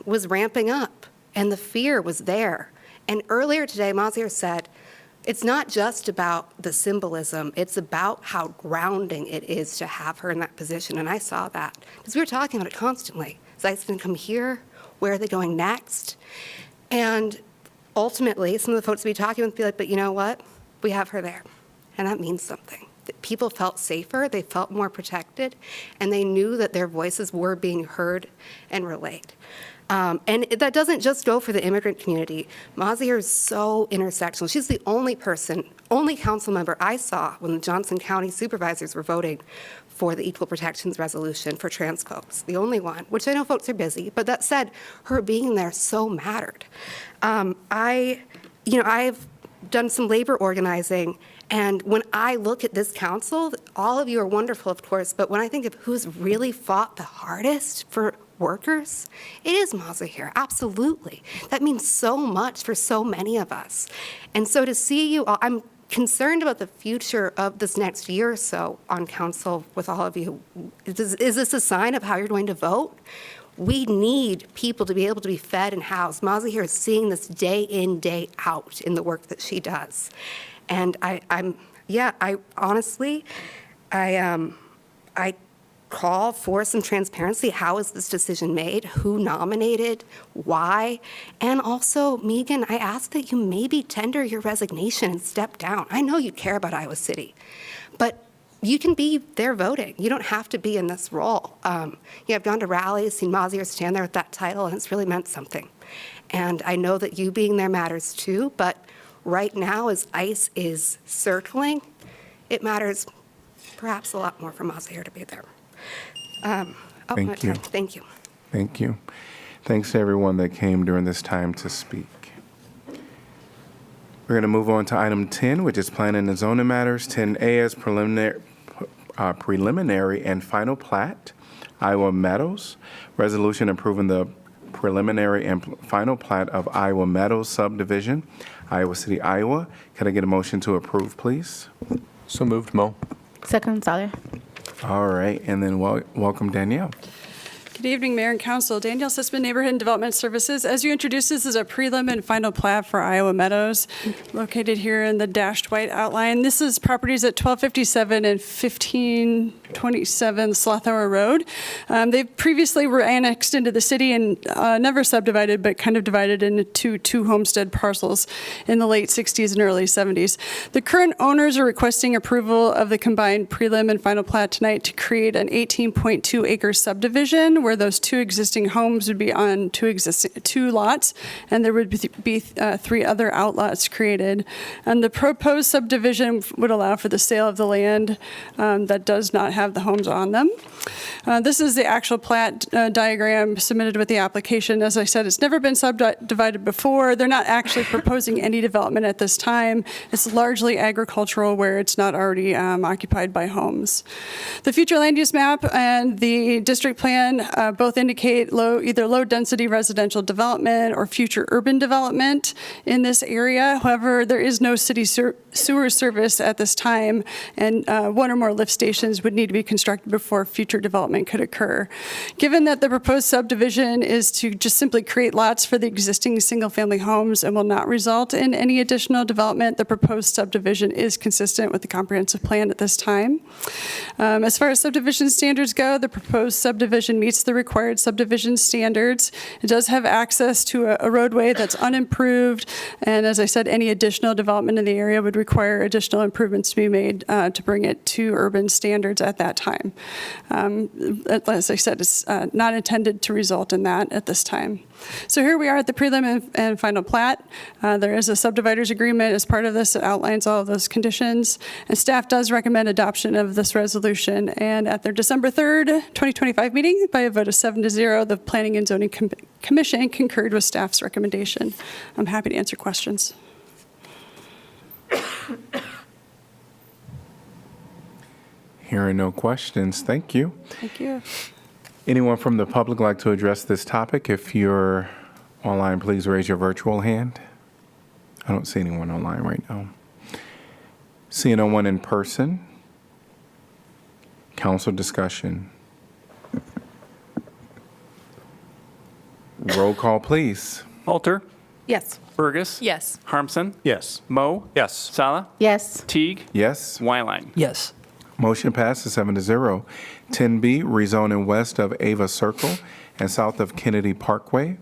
Speaker 2: was ramping up, and the fear was there. And earlier today, Mazahir said, it's not just about the symbolism, it's about how grounding it is to have her in that position. And I saw that, because we were talking about it constantly. Is ICE going to come here? Where are they going next? And ultimately, some of the folks we'd be talking with would be like, but you know what? We have her there, and that means something. People felt safer, they felt more protected, and they knew that their voices were being heard and relayed. And that doesn't just go for the immigrant community. Mazahir is so intersectional. She's the only council member I saw when the Johnson County supervisors were voting for the Equal Protections Resolution for trans folks. The only one, which I know folks are busy, but that said, her being there so mattered. I've done some labor organizing, and when I look at this council, all of you are wonderful, of course, but when I think of who's really fought the hardest for workers, it is Mazahir, absolutely. That means so much for so many of us. And so to see you all, I'm concerned about the future of this next year or so on council with all of you. Is this a sign of how you're going to vote? We need people to be able to be fed and housed. Mazahir is seeing this day in, day out in the work that she does. And I honestly call for some transparency. How is this decision made? Who nominated? Why? And also, Megan, I ask that you maybe tender your resignation and step down. I know you care about Iowa City, but you can be there voting. You don't have to be in this role. I've gone to rallies, seen Mazahir stand there with that title, and it's really meant something. And I know that you being there matters too, but right now, as ICE is circling, it matters perhaps a lot more for Mazahir to be there.
Speaker 1: Thank you.
Speaker 2: Thank you.
Speaker 1: Thank you. Thanks to everyone that came during this time to speak. We're going to move on to item 10, which is planning and zoning matters. 10A is preliminary and final plat, Iowa Meadows. Resolution approving the preliminary and final plat of Iowa Meadows subdivision, Iowa City, Iowa. Can I get a motion to approve, please?
Speaker 3: So moved, Mo.
Speaker 13: Second, Sawyer.
Speaker 1: All right, and then welcome Danielle.
Speaker 14: Good evening, Mayor and Council. Danielle Sussman, Neighborhood and Development Services. As you introduced, this is a prelim and final plat for Iowa Meadows, located here in the dashed white outline. This is properties at 1257 and 1527 Slothour Road. They previously were annexed into the city and never subdivided, but kind of divided into two homestead parcels in the late 60s and early 70s. The current owners are requesting approval of the combined prelim and final plat tonight to create an 18.2 acre subdivision where those two existing homes would be on two lots, and there would be three other outlots created. And the proposed subdivision would allow for the sale of the land that does not have the homes on them. This is the actual plat diagram submitted with the application. As I said, it's never been subdivided before. They're not actually proposing any development at this time. It's largely agricultural where it's not already occupied by homes. The future land use map and the district plan both indicate either low-density residential development or future urban development in this area. However, there is no city sewer service at this time, and one or more lift stations would need to be constructed before future development could occur. Given that the proposed subdivision is to just simply create lots for the existing single-family homes and will not result in any additional development, the proposed subdivision is consistent with the comprehensive plan at this time. As far as subdivision standards go, the proposed subdivision meets the required subdivision standards. It does have access to a roadway that's unimproved, and as I said, any additional development in the area would require additional improvements to be made to bring it to urban standards at that time. As I said, it's not intended to result in that at this time. So here we are at the prelim and final plat. There is a subdividers agreement as part of this. It outlines all of those conditions, and staff does recommend adoption of this resolution. And at their December 3rd, 2025 meeting, by a vote of 7-0, the Planning and Zoning Commission concurred with staff's recommendation. I'm happy to answer questions.
Speaker 1: Hearing no questions, thank you.
Speaker 14: Thank you.
Speaker 1: Anyone from the public like to address this topic? If you're online, please raise your virtual hand. I don't see anyone online right now. Seeing no one in person. Council discussion. Roll call, please.
Speaker 3: Alter.
Speaker 4: Yes.
Speaker 3: Burgess.
Speaker 4: Yes.
Speaker 3: Harmson.
Speaker 8: Yes.
Speaker 3: Moe.
Speaker 6: Yes.
Speaker 3: Sala.
Speaker 4: Yes.
Speaker 3: Teague.
Speaker 1: Yes.
Speaker 3: Wyline.
Speaker 6: Yes.
Speaker 1: Motion passes 7-0. 10B, rezoning west of Ava Circle and south of Kennedy Parkway.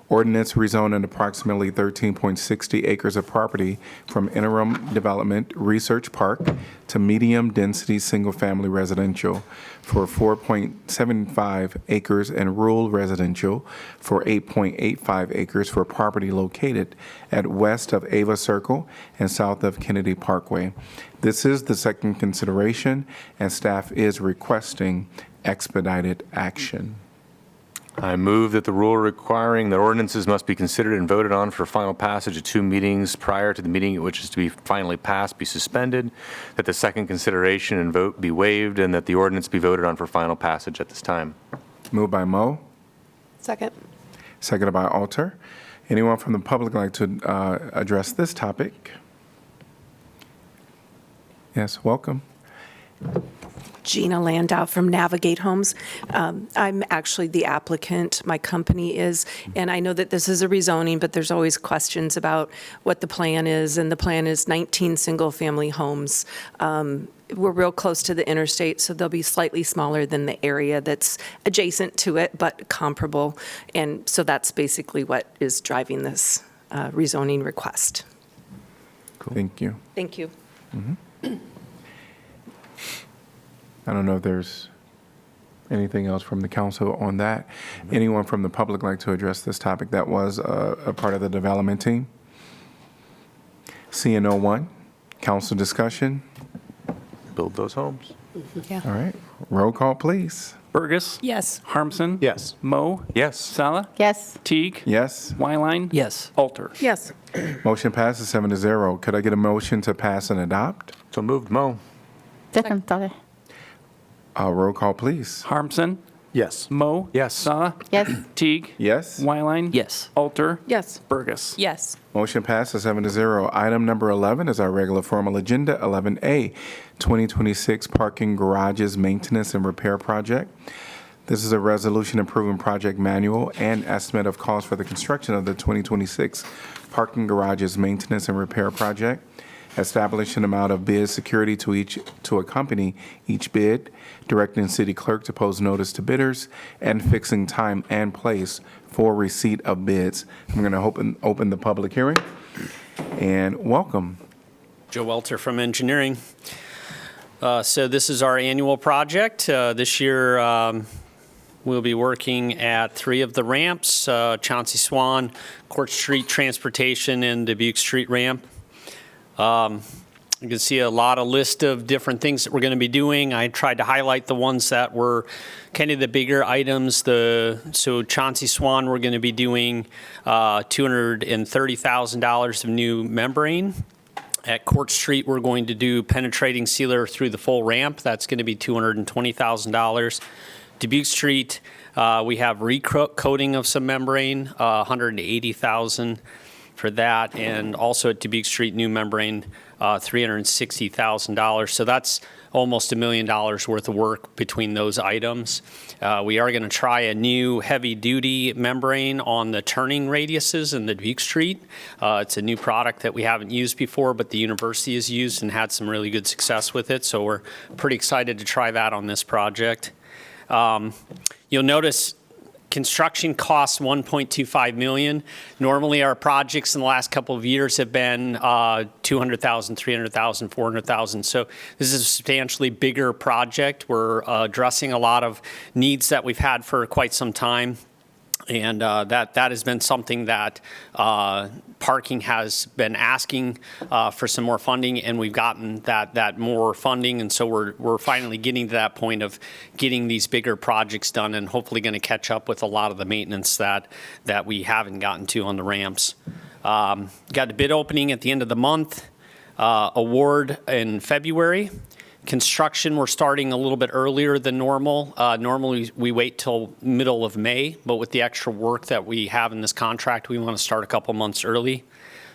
Speaker 1: Ordinance rezoning approximately 13.60 acres of property from interim development research park to medium-density single-family residential for 4.75 acres and rural residential for 8.85 acres for property located at west of Ava Circle and south of Kennedy Parkway. This is the second consideration, and staff is requesting expedited action.
Speaker 3: I move that the rule requiring that ordinances must be considered and voted on for final passage at 2 meetings prior to the meeting at which is to be finally passed be suspended, that the second consideration and vote be waived, and that the ordinance be voted on for final passage at this time.
Speaker 1: Moved by Moe,
Speaker 2: Second.
Speaker 1: seconded by Alter. Anyone from the public like to address this topic? Yes, welcome.
Speaker 13: Gina Landau from Navigate Homes. I'm actually the applicant, my company is, and I know that this is a rezoning, but there's always questions about what the plan is, and the plan is 19 single-family homes. We're real close to the interstate, so they'll be slightly smaller than the area that's adjacent to it, but comparable, and so that's basically what is driving this rezoning request.
Speaker 1: Cool. Thank you.
Speaker 13: Thank you.
Speaker 1: I don't know if there's anything else from the council on that. Anyone from the public like to address this topic that was a part of the development team? Seeing no one, council discussion.
Speaker 3: Build those homes.
Speaker 13: Yeah.
Speaker 1: All right, roll call, please.
Speaker 3: Burgess.
Speaker 13: Yes.
Speaker 3: Harmson.
Speaker 8: Yes.
Speaker 3: Moe.
Speaker 6: Yes.
Speaker 3: Sala.
Speaker 4: Yes.
Speaker 3: Teague.
Speaker 1: Yes,
Speaker 3: Wyline.
Speaker 6: Yes.
Speaker 3: Alter.
Speaker 4: Yes.
Speaker 1: motion passes 7-0. Could I get a motion to pass and adopt?
Speaker 3: So moved. Moe.
Speaker 4: Second.
Speaker 1: Roll call, please.
Speaker 3: Harmson.
Speaker 8: Yes.
Speaker 3: Moe.
Speaker 6: Yes.
Speaker 3: Sala.
Speaker 4: Yes.
Speaker 3: Teague.
Speaker 1: Yes,
Speaker 3: Wyline.
Speaker 6: Yes.
Speaker 3: Alter.
Speaker 4: Yes.
Speaker 3: Burgess.
Speaker 13: Yes.
Speaker 1: motion passes 7-0. Item number 11 is our regular formal agenda, 11A, 2026 Parking Garages Maintenance and Repair Project. This is a resolution approving project manual and estimate of cost for the construction of the 2026 Parking Garages Maintenance and Repair Project. Establish an amount of bid security to accompany each bid, directing city clerk to post notice to bidders, and fixing time and place for receipt of bids. I'm going to open the public hearing, and welcome.
Speaker 15: Joe Welter from Engineering. So this is our annual project. This year we'll be working at 3 of the ramps, Chauncey Swan, Court Street Transportation, and Dubuque Street ramp. You can see a lot of list of different things that we're going to be doing. I tried to highlight the ones that were kind of the bigger items. So Chauncey Swan, we're going to be doing $230,000 of new membrane. At Court Street, we're going to do penetrating sealer through the full ramp. That's going to be $220,000. Dubuque Street, We have recoating of some membrane, $180,000 for that, and also at Dubuque Street, new membrane, $360,000. So that's almost $1 million worth of work between those items. We are going to try a new heavy-duty membrane on the turning radiuses in the Dubuque Street. It's a new product that we haven't used before, but the university has used and had some really good success with it. So we're pretty excited to try that on this project. You'll notice construction costs $1.25 million. Normally, our projects in the last couple of years have been $200,000, $300,000, $400,000. So this is a substantially bigger project. We're addressing a lot of needs that we've had for quite some time. And that has been something that parking has been asking for some more funding, and we've gotten that more funding, and so we're finally getting to that point of getting these bigger projects done, and hopefully going to catch up with a lot of the maintenance that we haven't gotten to on the ramps. Got a bid opening at the end of the month, award in February. Construction, we're starting a little bit earlier than normal. Normally, we wait till middle of May, but with the extra work that we have in this contract, we want to start a couple months early.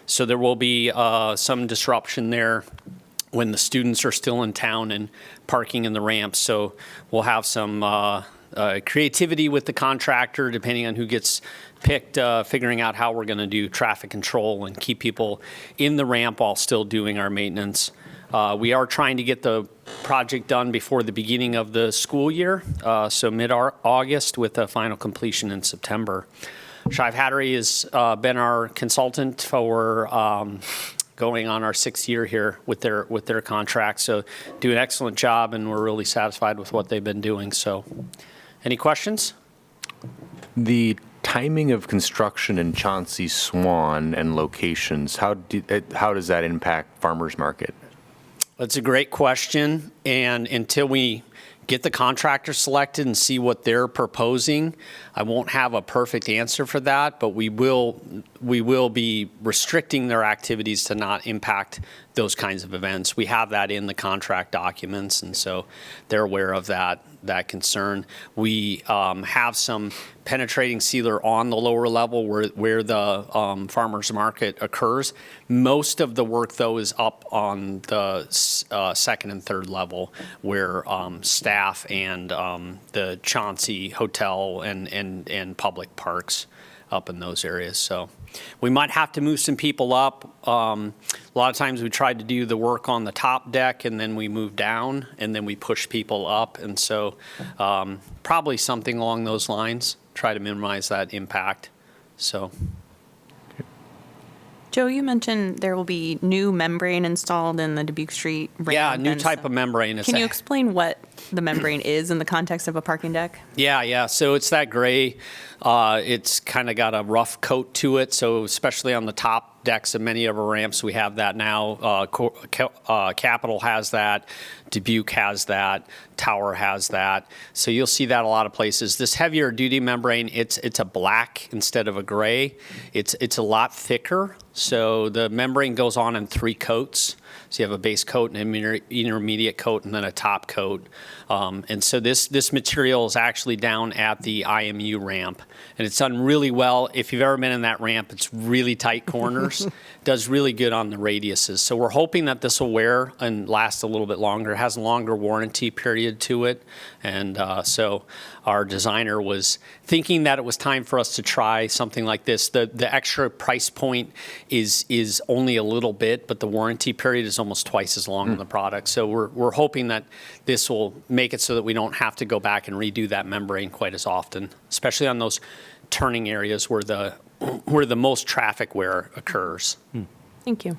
Speaker 15: So there will be some disruption there when the students are still in town and parking in the ramps. So we'll have some creativity with the contractor, depending on who gets picked, figuring out how we're going to do traffic control and keep people in the ramp while still doing our maintenance. We are trying to get the project done before the beginning of the school year, so mid-August with a final completion in September. Shive Hattery has been our consultant for going on our 6th year here with their contract, so do an excellent job, and we're really satisfied with what they've been doing. So, any questions?
Speaker 3: The timing of construction in Chauncey Swan and locations, how does that impact farmers market?
Speaker 15: That's a great question, and until we get the contractor selected and see what they're proposing, I won't have a perfect answer for that, but we will be restricting their activities to not impact those kinds of events. We have that in the contract documents, and so they're aware of that concern. We have some penetrating sealer on the lower level where the farmers market occurs. Most of the work, though, is up on the second and third level where staff and the Chauncey Hotel and public parks up in those areas. So we might have to move some people up. A lot of times we tried to do the work on the top deck and then we move down and then we push people up. And so probably something along those lines, try to minimize that impact. So.
Speaker 16: Joe, you mentioned there will be new membrane installed in the Dubuque Street ramp.
Speaker 15: Yeah, new type of membrane.
Speaker 16: Can you explain what the membrane is in the context of a parking deck?
Speaker 15: Yeah. So it's that gray. It's kind of got a rough coat to it. So especially on the top decks of many of our ramps, we have that now. Capitol has that. Dubuque has that. Tower has that. So you'll see that a lot of places. This heavier duty membrane, it's a black instead of a gray. It's a lot thicker. So the membrane goes on in 3 coats. So you have a base coat, an intermediate coat, and then a top coat. And so this material is actually down at the IMU ramp. And it's done really well. If you've ever been in that ramp, it's really tight corners. Does really good on the radiuses. So we're hoping that this will wear and last a little bit longer. It has a longer warranty period to it. And so our designer was thinking that it was time for us to try something like this. The extra price point is only a little bit, but the warranty period is almost twice as long on the product. So we're hoping that this will make it so that we don't have to go back and redo that membrane quite as often, especially on those turning areas where the most traffic wear occurs.
Speaker 16: Thank you.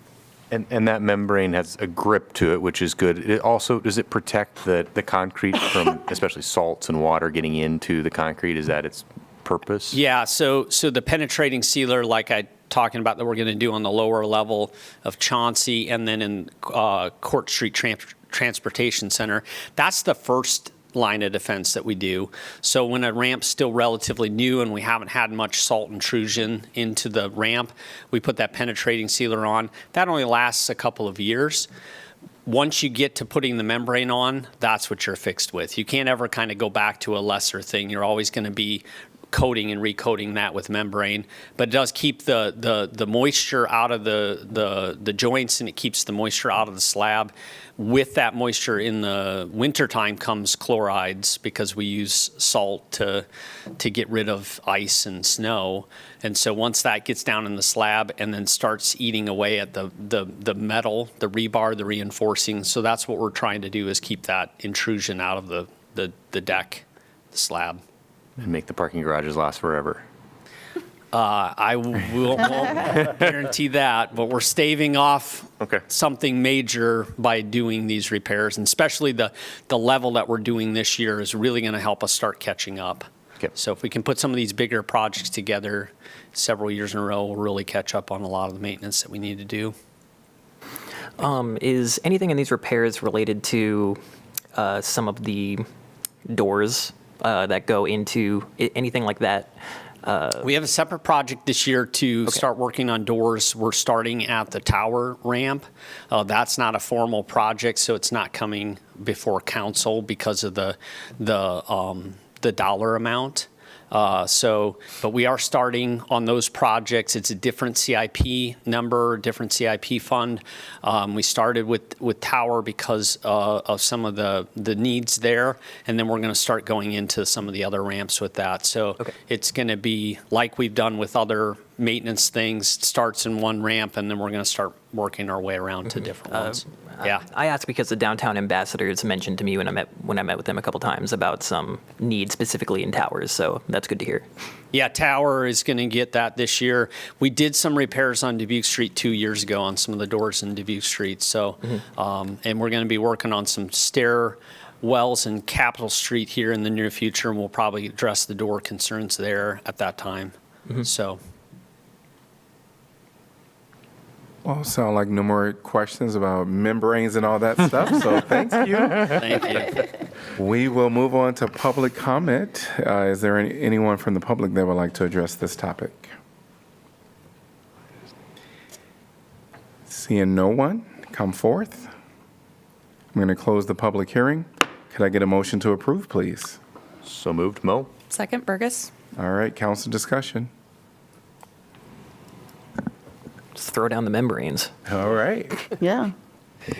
Speaker 3: And that membrane has a grip to it, which is good. It also, does it protect the concrete from especially salts and water getting into the concrete? Is that its purpose?
Speaker 15: Yeah, so the penetrating sealer, like I talking about, that we're going to do on the lower level of Chauncey and then in Court Street Transportation Center, that's the first line of defense that we do. So when a ramp's still relatively new and we haven't had much salt intrusion into the ramp, we put that penetrating sealer on. That only lasts a couple of years. once you get to putting the membrane on, that's what you're fixed with. You can't ever kind of go back to a lesser thing. You're always going to be coating and recoating that with membrane, but it does keep the moisture out of the joints, and it keeps the moisture out of the slab. With that moisture in the wintertime comes chlorides, because we use salt to get rid of ice and snow. And so once that gets down in the slab and then starts eating away at the metal, the rebar, the reinforcing, so that's what we're trying to do, is keep that intrusion out of the deck, the slab.
Speaker 3: And make the parking garages last forever.
Speaker 15: I won't guarantee that, but we're staving off something major by doing these repairs, and especially the level that we're doing this year is really going to help us start catching up.
Speaker 3: Okay.
Speaker 15: So if we can put some of these bigger projects together several years in a row, we'll really catch up on a lot of the maintenance that we need to do.
Speaker 6: Is anything in these repairs related to some of the doors that go into anything like that?
Speaker 15: We have a separate project this year to start working on doors. We're starting at the tower ramp. That's not a formal project, so it's not coming before council because of the dollar amount. But we are starting on those projects. It's a different CIP number, different CIP fund. We started with tower because of some of the needs there, and then we're going to start going into some of the other ramps with that. So it's going to be like we've done with other maintenance things, starts in one ramp, and then we're going to start working our way around to different ones. Yeah.
Speaker 6: I asked because the downtown ambassadors mentioned to me when I met with them a couple times about some need specifically in towers, so that's good to hear.
Speaker 15: Yeah, tower is going to get that this year. We did some repairs on Dubuque Street 2 years ago on some of the doors in Dubuque Street. So, and we're going to be working on some stair wells in Capitol Street here in the near future, and we'll probably address the door concerns there at that time. So.
Speaker 1: Well, sound like no more questions about membranes and all that stuff, so thank you.
Speaker 15: Thank you.
Speaker 1: We will move on to public comment. Is there anyone from the public that would like to address this topic? Seeing no one, come forth. I'm going to close the public hearing. Could I get a motion to approve, please?
Speaker 3: So moved. Mo?
Speaker 14: Second, Burgess.
Speaker 1: All right, council discussion.
Speaker 6: Just throw down the membranes.
Speaker 1: All right.
Speaker 12: Yeah.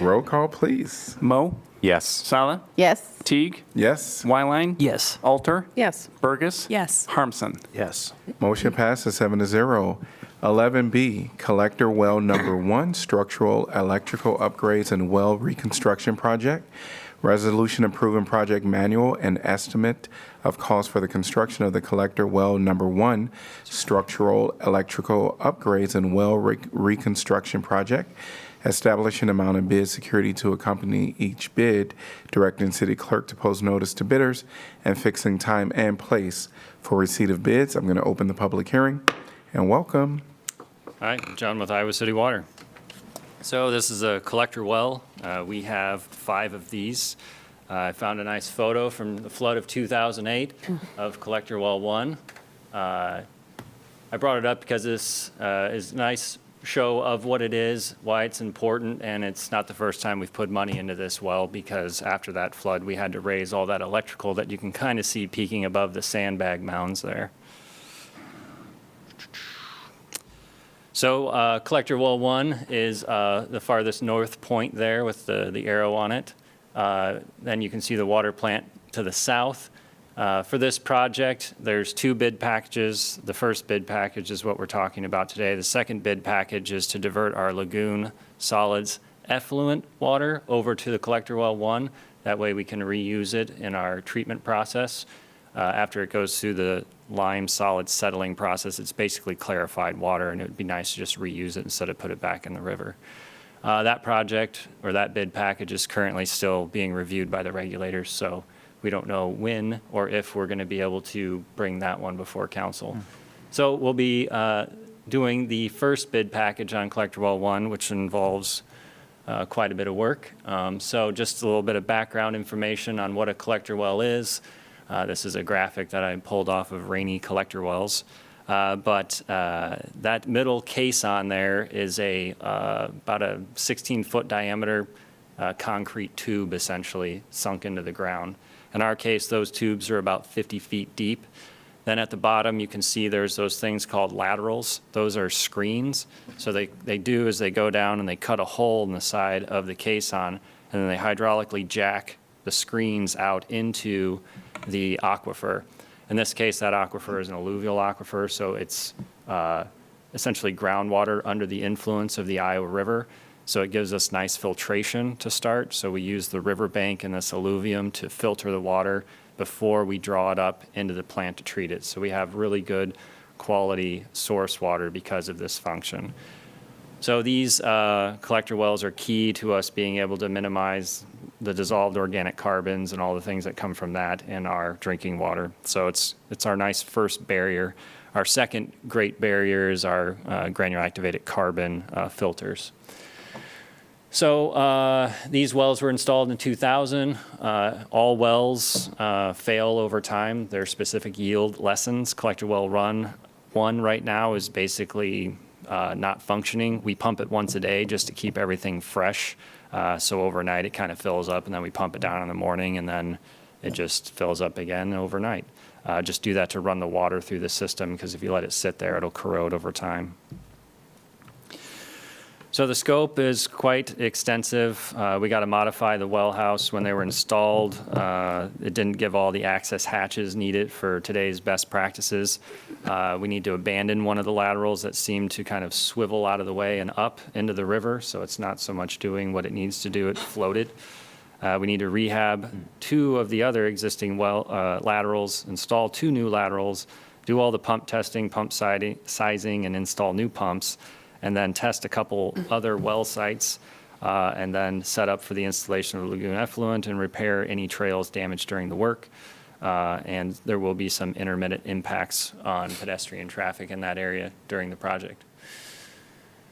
Speaker 1: Roll call, please.
Speaker 17: Mo?
Speaker 3: Yes.
Speaker 17: Sala?
Speaker 12: Yes.
Speaker 17: Teague?
Speaker 1: Yes.
Speaker 17: Wyline?
Speaker 6: Yes.
Speaker 17: Alter?
Speaker 4: Yes.
Speaker 17: Burgess?
Speaker 14: Yes.
Speaker 17: Harmson?
Speaker 3: Yes.
Speaker 1: Motion passes 7-0. 11B, Collector Well Number 1, Structural Electrical Upgrades and Well Reconstruction Project. Resolution approving project manual and estimate of cost for the construction of the Collector Well Number 1, Structural Electrical Upgrades and Well Reconstruction Project. Establishing amount of bid security to accompany each bid, directing city clerk to post notice to bidders, and fixing time and place for receipt of bids. I'm going to open the public hearing, and welcome.
Speaker 18: Hi, John with Iowa City Water. So this is a collector well. We have 5 of these. I found a nice photo from the flood of 2008 of collector well 1. I brought it up because this is a nice show of what it is, why it's important, and it's not the first time we've put money into this well, because after that flood we had to raise all that electrical that you can kind of see peeking above the sandbag mounds there. So collector well 1 is the farthest north point there with the arrow on it. Then you can see the water plant to the south. For this project, there's 2 bid packages. The first bid package is what we're talking about today. The second bid package is to divert our lagoon solids effluent water over to the collector well 1. That way we can reuse it in our treatment process. After it goes through the lime solid settling process, it's basically clarified water, and it would be nice to just reuse it instead of put it back in the river. That project, or that bid package, is currently still being reviewed by the regulators, so we don't know when or if we're going to be able to bring that one before council. So we'll be doing the first bid package on collector well 1, which involves quite a bit of work. So just a little bit of background information on what a collector well is. This is a graphic that I pulled off of Rainy Collector Wells. But that middle case on there is about a 16-foot diameter concrete tube essentially sunk into the ground. In our case, those tubes are about 50 feet deep. Then at the bottom, you can see there's those things called laterals. Those are screens. So they do is they go down and they cut a hole in the side of the caisson, and then they hydraulically jack the screens out into the aquifer. In this case, that aquifer is an alluvial aquifer, so it's essentially groundwater under the influence of the Iowa River. So it gives us nice filtration to start. So we use the riverbank and this alluvium to filter the water before we draw it up into the plant to treat it. So we have really good quality source water because of this function. So these collector wells are key to us being able to minimize the dissolved organic carbons and all the things that come from that in our drinking water. So it's our nice first barrier. Our second great barrier is our granular activated carbon filters. So these wells were installed in 2000. All wells fail over time. Their specific yield lessens. Collector well run 1 right now is basically not functioning. We pump it once a day just to keep everything fresh. So overnight it kind of fills up, and then we pump it down in the morning, and then it just fills up again overnight. Just do that to run the water through the system, because if you let it sit there, it'll corrode over time. So the scope is quite extensive. We got to modify the well house when they were installed. It didn't give all the access hatches needed for today's best practices. We need to abandon one of the laterals that seemed to kind of swivel out of the way and up into the river, so it's not so much doing what it needs to do, it floated. We need to rehab 2 of the other existing well laterals, install 2 new laterals, do all the pump testing, pump sizing, and install new pumps, and then test a couple other well sites, and then set up for the installation of lagoon effluent and repair any trails damaged during the work. And there will be some intermittent impacts on pedestrian traffic in that area during the project.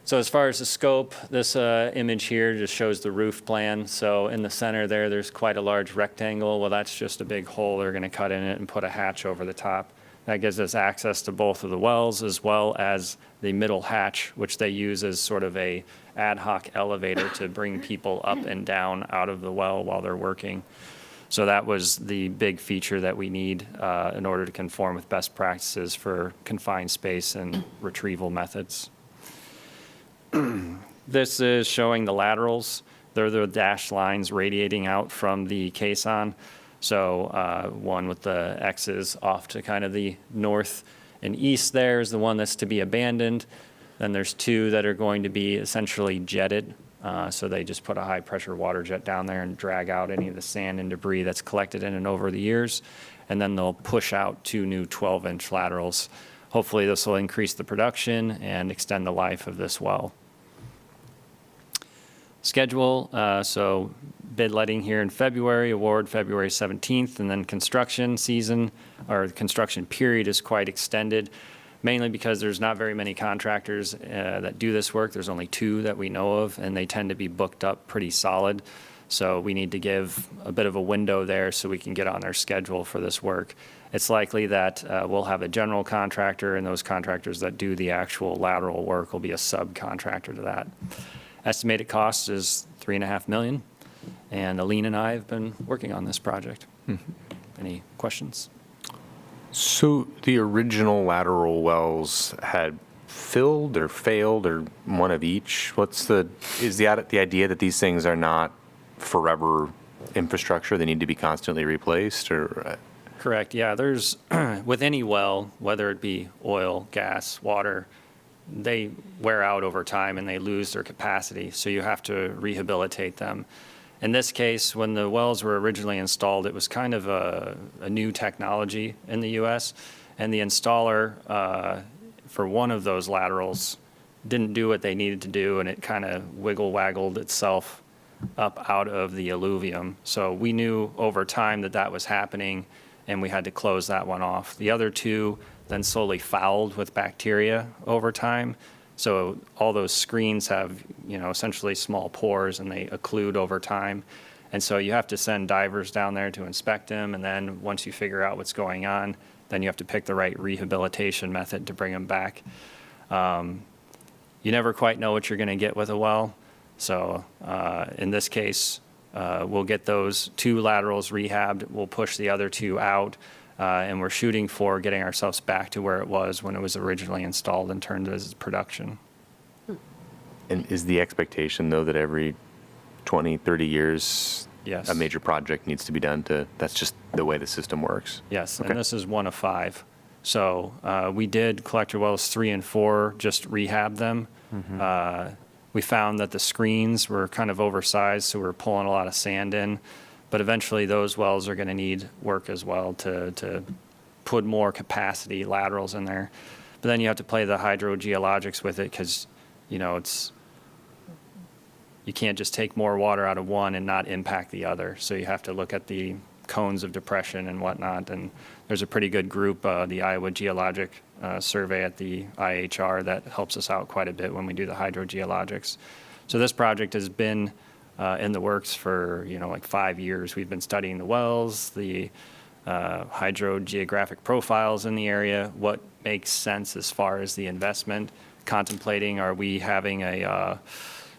Speaker 18: So as far as the scope, this image here just shows the roof plan. So in the center there's quite a large rectangle. Well, that's just a big hole they're going to cut in it and put a hatch over the top. That gives us access to both of the wells, as well as the middle hatch, which they use as sort of a ad hoc elevator to bring people up and down out of the well while they're working. So that was the big feature that we need in order to conform with best practices for confined space and retrieval methods. This is showing the laterals. They're the dashed lines radiating out from the caisson. So one with the X's off to kind of the north and east there is the one that's to be abandoned. Then there's 2 that are going to be essentially jetted. So they just put a high pressure water jet down there and drag out any of the sand and debris that's collected in and over the years. And then they'll push out 2 new 12-inch laterals. Hopefully this will increase the production and extend the life of this well. Schedule, so bid letting here in February, award February 17th, and then construction season, or construction period, is quite extended, mainly because there's not very many contractors that do this work. There's only 2 that we know of, and they tend to be booked up pretty solid. So we need to give a bit of a window there so we can get on their schedule for this work. It's likely that we'll have a general contractor, and those contractors that do the actual lateral work will be a subcontractor to that. Estimated cost is $3.5 million, and Aline and I have been working on this project. Any questions?
Speaker 3: So the original lateral wells had filled or failed, or one of each? Is the idea that these things are not forever infrastructure? They need to be constantly replaced, or?
Speaker 18: Correct. Yeah. There's with any well, whether it be oil, gas, water, they wear out over time and they lose their capacity, so you have to rehabilitate them. In this case, when the wells were originally installed, it was kind of a new technology in the U.S., and the installer for one of those laterals didn't do what they needed to do, and it kind of wiggle-waggled itself up out of the alluvium. So we knew over time that that was happening, and we had to close that one off. The other 2 then slowly fouled with bacteria over time. So all those screens have, essentially small pores, and they occlude over time. And so you have to send divers down there to inspect them. And then once you figure out what's going on, then you have to pick the right rehabilitation method to bring them back. You never quite know what you're going to get with a well. So in this case, we'll get those 2 laterals rehabbed, we'll push the other 2 out, and we're shooting for getting ourselves back to where it was when it was originally installed and turned as production.
Speaker 3: And is the expectation, though, that every 20, 30 years,
Speaker 18: Yes.
Speaker 3: a major project needs to be done that's just the way the system works?
Speaker 18: Yes,
Speaker 3: Okay.
Speaker 18: and this is 1 of 5. So we did collector wells 3 and 4, just rehab them. We found that the screens were kind of oversized, so we were pulling a lot of sand in. But eventually, those wells are going to need work as well to put more capacity laterals in there. But then you have to play the hydrogeologics with it because, you know, you can't just take more water out of one and not impact the other. So you have to look at the cones of depression and whatnot. And there's a pretty good group, the Iowa Geologic Survey at the IHR, that helps us out quite a bit when we do the hydrogeologics. So this project has been in the works for, you know, like 5 years. We've been studying the wells, the hydrogeographic profiles in the area, what makes sense as far as the investment, contemplating, are we having a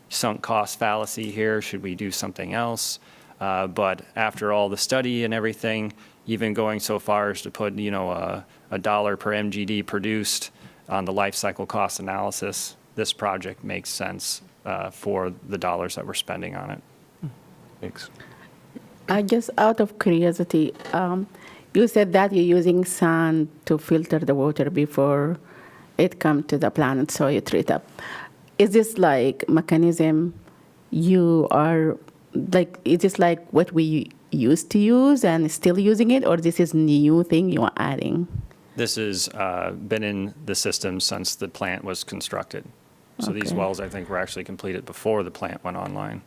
Speaker 18: sunk cost fallacy here? Should we do something else? But after all the study and everything, even going so far as to put, you know, a $1 per MGD produced on the life cycle cost analysis, this project makes sense for the dollars that we're spending on it.
Speaker 3: Thanks.
Speaker 17: Just out of curiosity, you said that you're using sand to filter the water before it comes to the plant, so you treat up. Is this like mechanism you are, like, is this like what we used to use and still using it, or this is new thing you are adding?
Speaker 18: This has been in the system since the plant was constructed. So these
Speaker 17: Okay.
Speaker 18: wells, I think, were actually completed before the plant went online.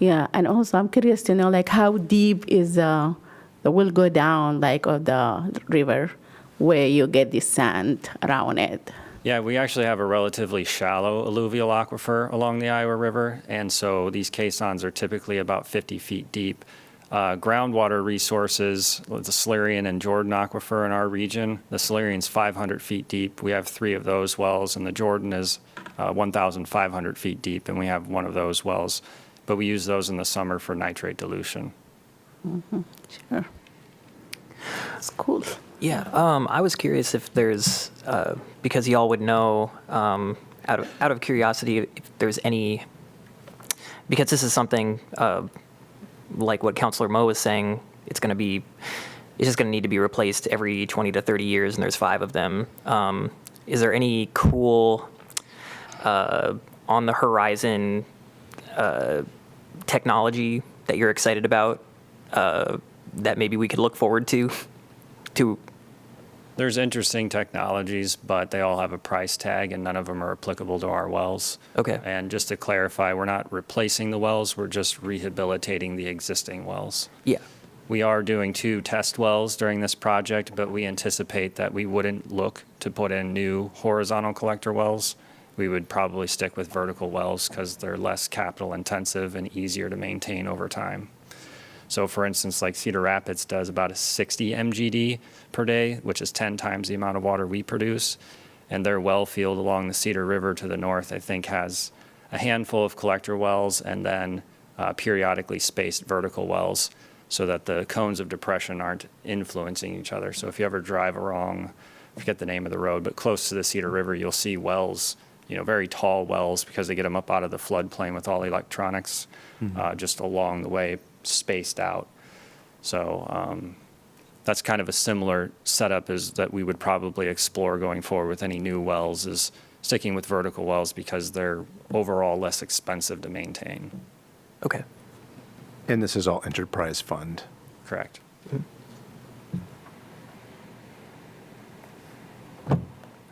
Speaker 17: Yeah, and also I'm curious to know, like, how deep is the will go down, like, of the river where you get this sand around it?
Speaker 18: Yeah, we actually have a relatively shallow alluvial aquifer along the Iowa River, and so these caissons are typically about 50 feet deep. Groundwater resources, the Silurian and Jordan aquifer in our region, the Silurian's 500 feet deep. We have 3 of those wells, and the Jordan is 1,500 feet deep, and we have 1 of those wells. But we use those in the summer for nitrate dilution.
Speaker 17: Mm-hmm. Sure. That's cool.
Speaker 6: Yeah, I was curious if there's, because y'all would know, out of curiosity, if there's any, because this is something like what Councilor Moe was saying, it's just going to need to be replaced every 20 to 30 years, and there's 5 of them. Is there any cool on the horizon technology that you're excited about that maybe we could look forward to?
Speaker 18: There's interesting technologies, but they all have a price tag, and none of them are applicable to our wells.
Speaker 6: Okay.
Speaker 18: And just to clarify, we're not replacing the wells, we're just rehabilitating the existing wells.
Speaker 6: Yeah.
Speaker 18: We are doing 2 test wells during this project, but we anticipate that we wouldn't look to put in new horizontal collector wells. We would probably stick with vertical wells because they're less capital intensive and easier to maintain over time. So for instance, like Cedar Rapids does about a 60 MGD per day, which is 10 times the amount of water we produce. And their well field along the Cedar River to the north, I think, has a handful of collector wells and then periodically spaced vertical wells so that the cones of depression aren't influencing each other. So if you ever drive along, I forget the name of the road, but close to the Cedar River, you'll see wells, you know, very tall wells because they get them up out of the floodplain with all electronics just along the way, spaced out. So that's kind of a similar setup as that we would probably explore going forward with any new wells, is sticking with vertical wells because they're overall less expensive to maintain.
Speaker 6: Okay.
Speaker 19: And this is all enterprise fund.
Speaker 18: Correct.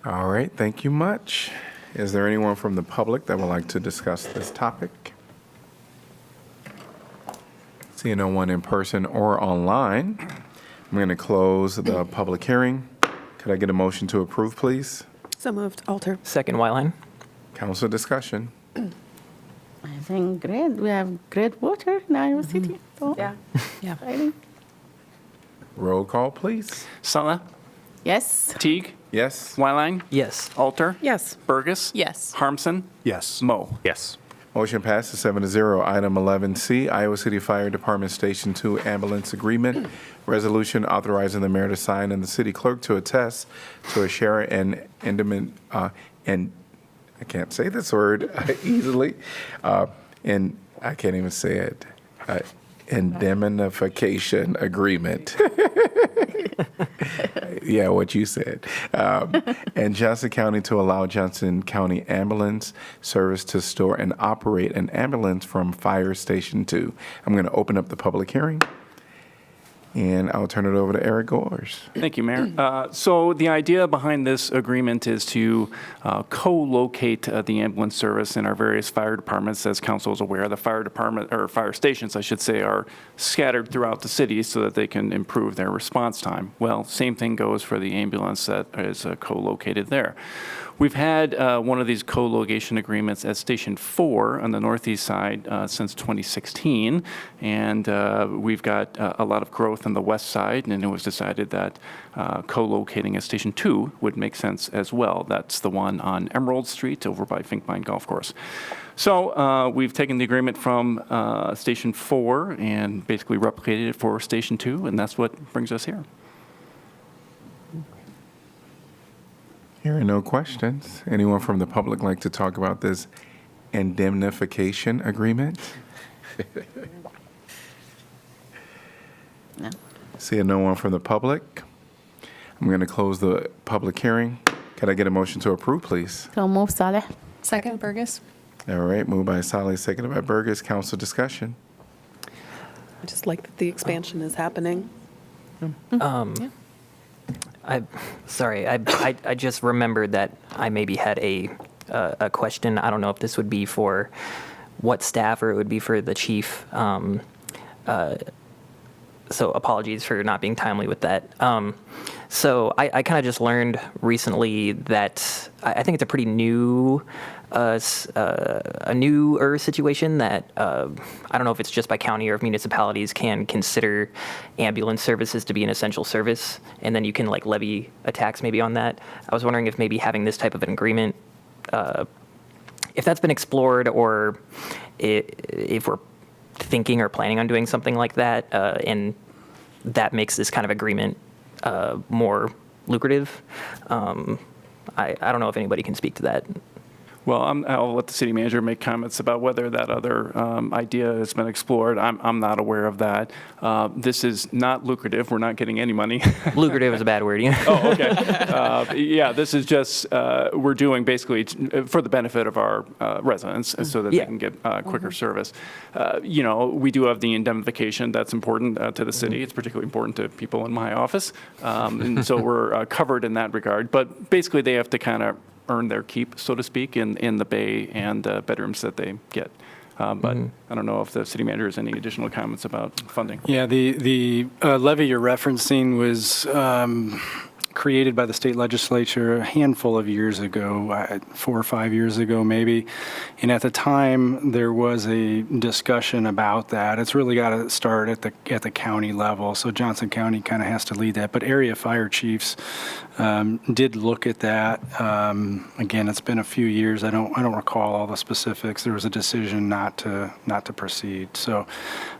Speaker 1: All right, thank you much. Is there anyone from the public that would like to discuss this topic? Seeing no one in person or online, I'm going to close the public hearing. Could I get a motion to approve, please?
Speaker 7: So moved. Alter.
Speaker 6: Second, Wyline.
Speaker 1: Council discussion.
Speaker 17: I think great. We have great water in Iowa City. So
Speaker 13: Yeah.
Speaker 17: exciting.
Speaker 1: Roll call, please.
Speaker 20: Sutla?
Speaker 17: Yes.
Speaker 20: Teague?
Speaker 1: Yes.
Speaker 20: Wyline?
Speaker 6: Yes.
Speaker 20: Alter?
Speaker 7: Yes.
Speaker 20: Burgess?
Speaker 13: Yes.
Speaker 20: Harmson?
Speaker 19: Yes.
Speaker 20: Moe?
Speaker 3: Yes.
Speaker 1: Motion passes 7-0. Item 11C, Iowa City Fire Department Station 2 Ambulance Agreement. Resolution authorizing the mayor to sign and the city clerk to attest to a share and endowment, and I can't say this word easily, and I can't even say it, indemnification agreement. Yeah, what you said. And Johnson County to allow Johnson County Ambulance Service to store and operate an ambulance from Fire Station 2. I'm going to open up the public hearing, and I'll turn it over to Eric Gores.
Speaker 20: Thank you, Mayor. So the idea behind this agreement is to co-locate the ambulance service in our various fire departments. As council is aware, the fire department, or fire stations, I should say, are scattered throughout the city so that they can improve their response time. Well, same thing goes for the ambulance that is co-located there. We've had one of these co-location agreements at Station 4 on the northeast side since 2016, and we've got a lot of growth on the west side, and it was decided that co-locating at Station 2 would make sense as well. That's the one on Emerald Street over by Finkbine Golf Course. So we've taken the agreement from Station 4 and basically replicated it for Station 2, and that's what brings us here.
Speaker 1: Hearing no questions. Anyone from the public like to talk about this indemnification agreement?
Speaker 12: No.
Speaker 1: Seeing no one from the public, I'm going to close the public hearing. Can I get a motion to approve, please?
Speaker 17: So move, Saleh.
Speaker 14: Second, Burgess.
Speaker 1: All right, moved by Saleh, seconded by Burgess. Council discussion.
Speaker 21: I just like that the expansion is happening.
Speaker 6: I just remembered that I maybe had a question. I don't know if this would be for what staff or it would be for the chief. So apologies for not being timely with that. So I kind of just learned recently that I think it's a pretty new, a newer situation that I don't know if it's just by county or if municipalities can consider ambulance services to be an essential service, and then you can like levy a tax maybe on that. I was wondering if maybe having this type of an agreement, if that's been explored, or if we're thinking or planning on doing something like that, and that makes this kind of agreement more lucrative. I don't know if anybody can speak to that.
Speaker 20: Well, I'll let the city manager make comments about whether that other idea has been explored. I'm not aware of that. This is not lucrative. We're not getting any money.
Speaker 6: Lucrative is a bad word.
Speaker 20: Oh, okay. Yeah, this is just, we're doing basically for the benefit of our residents so that they can get quicker service. You know, we do have the indemnification that's important to the city. It's particularly important to people in my office. And so we're covered in that regard. But basically, they have to kind of earn their keep, so to speak, in the bay and bedrooms that they get. But I don't know if the city manager has any additional comments about funding.
Speaker 22: Yeah, the levy you're referencing was created by the state legislature a handful of years ago, 4 or 5 years ago maybe. And at the time, there was a discussion about that. It's really got to start at the county level. So Johnson County kind of has to lead that. But area fire chiefs did look at that. Again, it's been a few years. I don't recall all the specifics. There was a decision not to proceed. So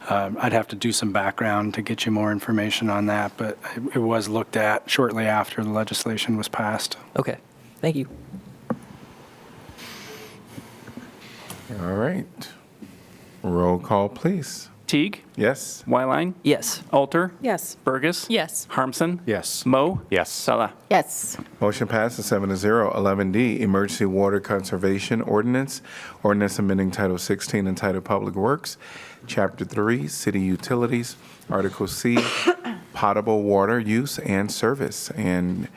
Speaker 22: I'd have to do some background to get you more information on that. But it was looked at shortly after the legislation was passed.
Speaker 6: Okay, thank you.
Speaker 1: All right. Roll call, please.
Speaker 20: Teague?
Speaker 1: Yes.
Speaker 20: Wyline?
Speaker 6: Yes.
Speaker 20: Alter?
Speaker 21: Yes.
Speaker 20: Burgess?
Speaker 14: Yes.
Speaker 20: Harmson?
Speaker 19: Yes.
Speaker 20: Mo?
Speaker 3: Yes.
Speaker 20: Salah?
Speaker 17: Yes.
Speaker 1: Motion passes 7-0. 11D, Emergency Water Conservation Ordinance. Ordinance amending Title 16 entitled Public Works, Chapter 3, City Utilities, Article C, Potable Water Use and Service. And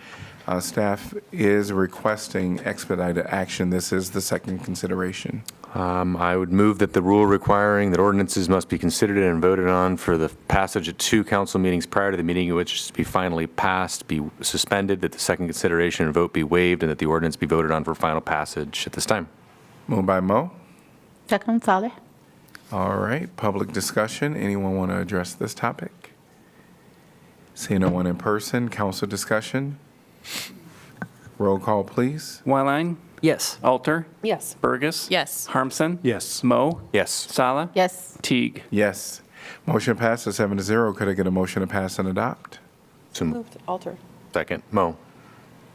Speaker 1: staff is requesting expedited action. This is the second consideration.
Speaker 3: I would move that the rule requiring that ordinances must be considered and voted on for the passage at 2 council meetings prior to the meeting in which it's to be finally passed be suspended, that the second consideration and vote be waived, and that the ordinance be voted on for final passage at this time.
Speaker 1: Moved by Mo.
Speaker 17: Second, Saleh.
Speaker 1: All right, public discussion. Anyone want to address this topic? See no one in person. Council discussion. Roll call, please.
Speaker 20: Wyline?
Speaker 6: Yes.
Speaker 20: Alter?
Speaker 21: Yes.
Speaker 20: Burgess?
Speaker 16: Yes.
Speaker 20: Harmson?
Speaker 19: Yes.
Speaker 20: Mo?
Speaker 3: Yes.
Speaker 20: Sala?
Speaker 17: Yes.
Speaker 20: Teague?
Speaker 1: Yes. Motion passes 7-0. Could I get a motion to pass and adopt?
Speaker 3: So
Speaker 21: Moved. Alter.
Speaker 3: Second. Mo.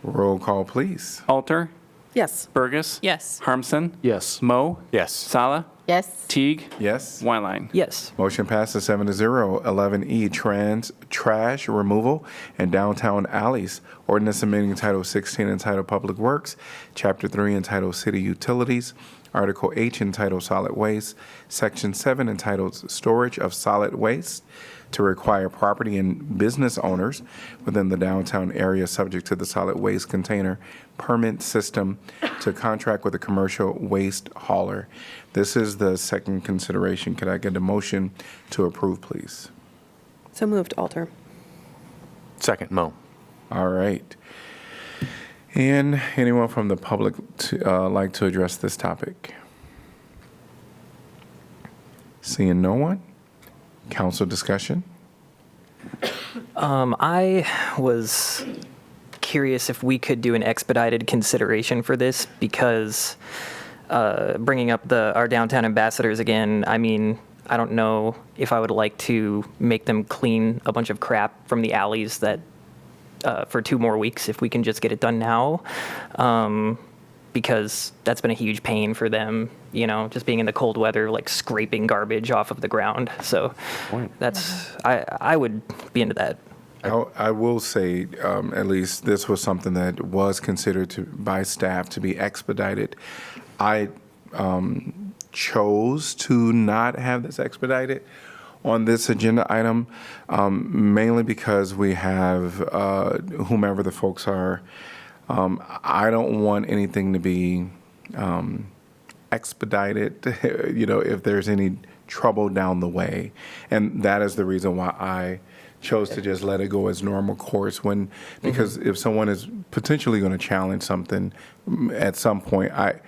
Speaker 1: Roll call, please.
Speaker 20: Alter?
Speaker 21: Yes.
Speaker 20: Burgess?
Speaker 16: Yes.
Speaker 20: Harmson?
Speaker 19: Yes.
Speaker 20: Mo?
Speaker 3: Yes.
Speaker 20: Sala?
Speaker 17: Yes.
Speaker 20: Teague?
Speaker 1: Yes.
Speaker 20: Wyline?
Speaker 6: Yes.
Speaker 1: Motion passes 7-0. 11E, trash removal in downtown alleys. Ordinance amending Title 16 entitled Public Works, Chapter 3 entitled City Utilities, Article H entitled Solid Waste, Section 7 entitled Storage of Solid Waste, to require property and business owners within the downtown area subject to the solid waste container permit system to contract with a commercial waste hauler. This is the second consideration. Could I get a motion to approve, please?
Speaker 21: So moved. Alter.
Speaker 3: Second. Mo.
Speaker 1: All right. And anyone from the public like to address this topic? Seeing no one? Council discussion?
Speaker 6: I was curious if we could do an expedited consideration for this because bringing up our downtown ambassadors again, I mean, I don't know if I would like to make them clean a bunch of crap from the alleys that for 2 more weeks if we can just get it done now. Because that's been a huge pain for them, you know, just being in the cold weather, like scraping garbage off of the ground. So that's, I would be into that.
Speaker 1: I will say, at least this was something that was considered by staff to be expedited. I chose to not have this expedited on this agenda item, mainly because we have whomever the folks are. I don't want anything to be expedited, you know, if there's any trouble down the way. And that is the reason why I chose to just let it go as normal course because if someone is potentially going to challenge something at some point, I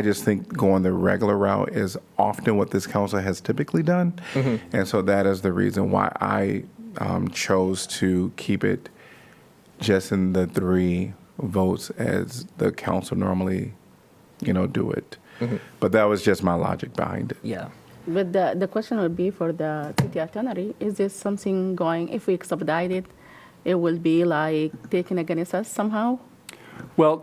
Speaker 1: just think going the regular route is often what this council has typically done. And so that is the reason why I chose to keep it just in the 3 votes as the council normally, you know, do it. But that was just my logic behind it.
Speaker 6: Yeah.
Speaker 17: But the question would be for the city attorney, is this something going, if we expedite it, it will be like taken against us somehow?
Speaker 20: Well,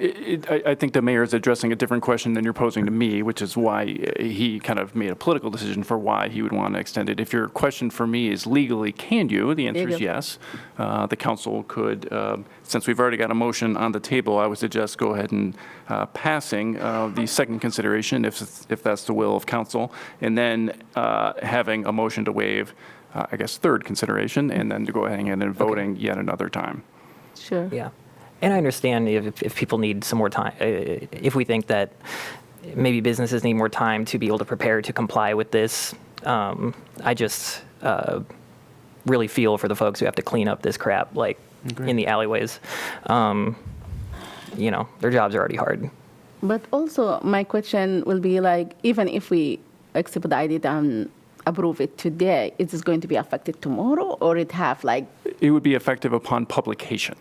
Speaker 20: I think the mayor is addressing a different question than you're posing to me, which is why he kind of made a political decision for why he would want to extend it. If your question for me is legally, can you? The answer is yes. The council could, since we've already got a motion on the table, I would suggest go ahead and passing the second consideration, if that's the will of council, and then having a motion to waive, I guess, third consideration, and then to go ahead and voting yet another time.
Speaker 17: Sure.
Speaker 6: Yeah. And I understand if people need some more time, if we think that maybe businesses need more time to be able to prepare to comply with this. I just really feel for the folks who have to clean up this crap, like in the alleyways. You know, their jobs are already hard.
Speaker 17: But also, my question will be like, even if we expedite it and approve it today, is this going to be affected tomorrow, or it have like?
Speaker 20: It would be effective upon publication.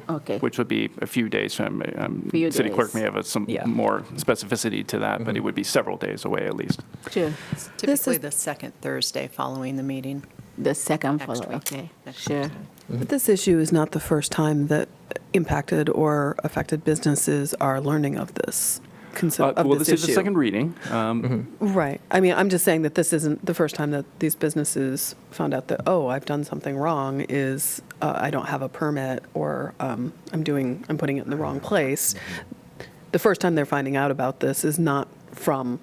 Speaker 17: Okay.
Speaker 20: Which would be a few days. City clerk may have some more specificity to that, but it would be several days away at least.
Speaker 17: Sure.
Speaker 5: Typically the second Thursday following the meeting.
Speaker 17: The second
Speaker 5: Next
Speaker 17: follow,
Speaker 5: week.
Speaker 17: okay,
Speaker 5: Next
Speaker 17: sure.
Speaker 5: Thursday.
Speaker 21: But this issue is not the first time that impacted or affected businesses are learning of this.
Speaker 20: Well, this is the second reading.
Speaker 21: Right. I mean, I'm just saying that this isn't the first time that these businesses found out that, oh, I've done something wrong, is I don't have a permit, or I'm putting it in the wrong place. The first time they're finding out about this is not from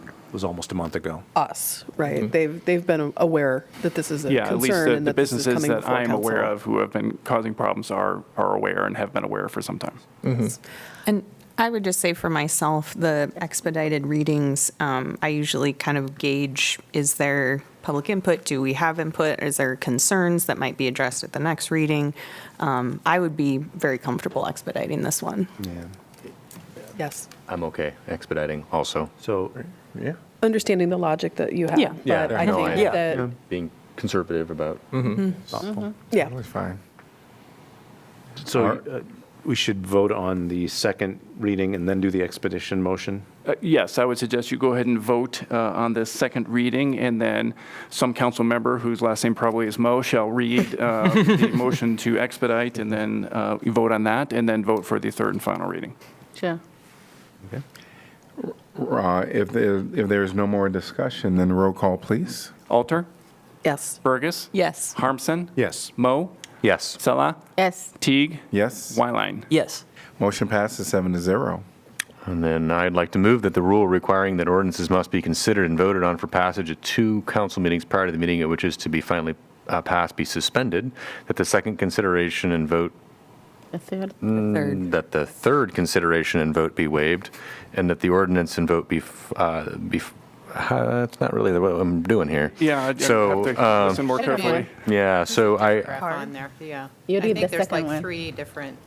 Speaker 19: It was almost a month ago.
Speaker 21: us, right? They've been aware that this is a
Speaker 20: Yeah, at least
Speaker 21: concern and
Speaker 20: the
Speaker 21: that this is
Speaker 20: businesses
Speaker 21: coming
Speaker 20: that
Speaker 21: before
Speaker 20: I'm aware
Speaker 21: council.
Speaker 20: of who have been causing problems are aware and have been aware for some time.
Speaker 16: And I would just say for myself, the expedited readings, I usually kind of gauge, is there public input? Do we have input? Is there concerns that might be addressed at the next reading? I would be very comfortable expediting this one.
Speaker 3: Yeah.
Speaker 21: Yes.
Speaker 3: I'm okay expediting also.
Speaker 19: So, yeah.
Speaker 21: Understanding the logic that you have.
Speaker 16: Yeah.
Speaker 21: But I
Speaker 3: no,
Speaker 21: think that,
Speaker 3: being conservative about thoughtful.
Speaker 21: yeah.
Speaker 1: Totally fine.
Speaker 19: So we should vote on the second reading and then do the expedition motion?
Speaker 20: Yes, I would suggest you go ahead and vote on this second reading, and then some council member whose last name probably is Mo shall read the motion to expedite, and then you vote on that, and then vote for the third and final reading.
Speaker 17: Sure.
Speaker 1: If there's no more discussion, then roll call, please.
Speaker 20: Alter?
Speaker 21: Yes.
Speaker 20: Burgess?
Speaker 16: Yes.
Speaker 20: Harmson?
Speaker 19: Yes.
Speaker 20: Mo?
Speaker 3: Yes.
Speaker 20: Salah?
Speaker 17: Yes.
Speaker 20: Teague?
Speaker 1: Yes.
Speaker 20: Wyline?
Speaker 6: Yes.
Speaker 1: Motion passes 7-0.
Speaker 3: And then I'd like to move that the rule requiring that ordinances must be considered and voted on for passage at 2 council meetings prior to the meeting at which is to be finally passed be suspended, that the second consideration and vote
Speaker 17: The third.
Speaker 3: that the third consideration and vote be waived, and that the ordinance and vote be that's not really what I'm doing here.
Speaker 20: Yeah, I'd
Speaker 3: So,
Speaker 20: have to listen more carefully.
Speaker 3: Yeah, so
Speaker 5: Paragraph on there, yeah.
Speaker 17: You
Speaker 5: I
Speaker 17: read
Speaker 5: think
Speaker 17: the
Speaker 5: there's
Speaker 17: second
Speaker 5: like
Speaker 17: one.
Speaker 5: 3 different.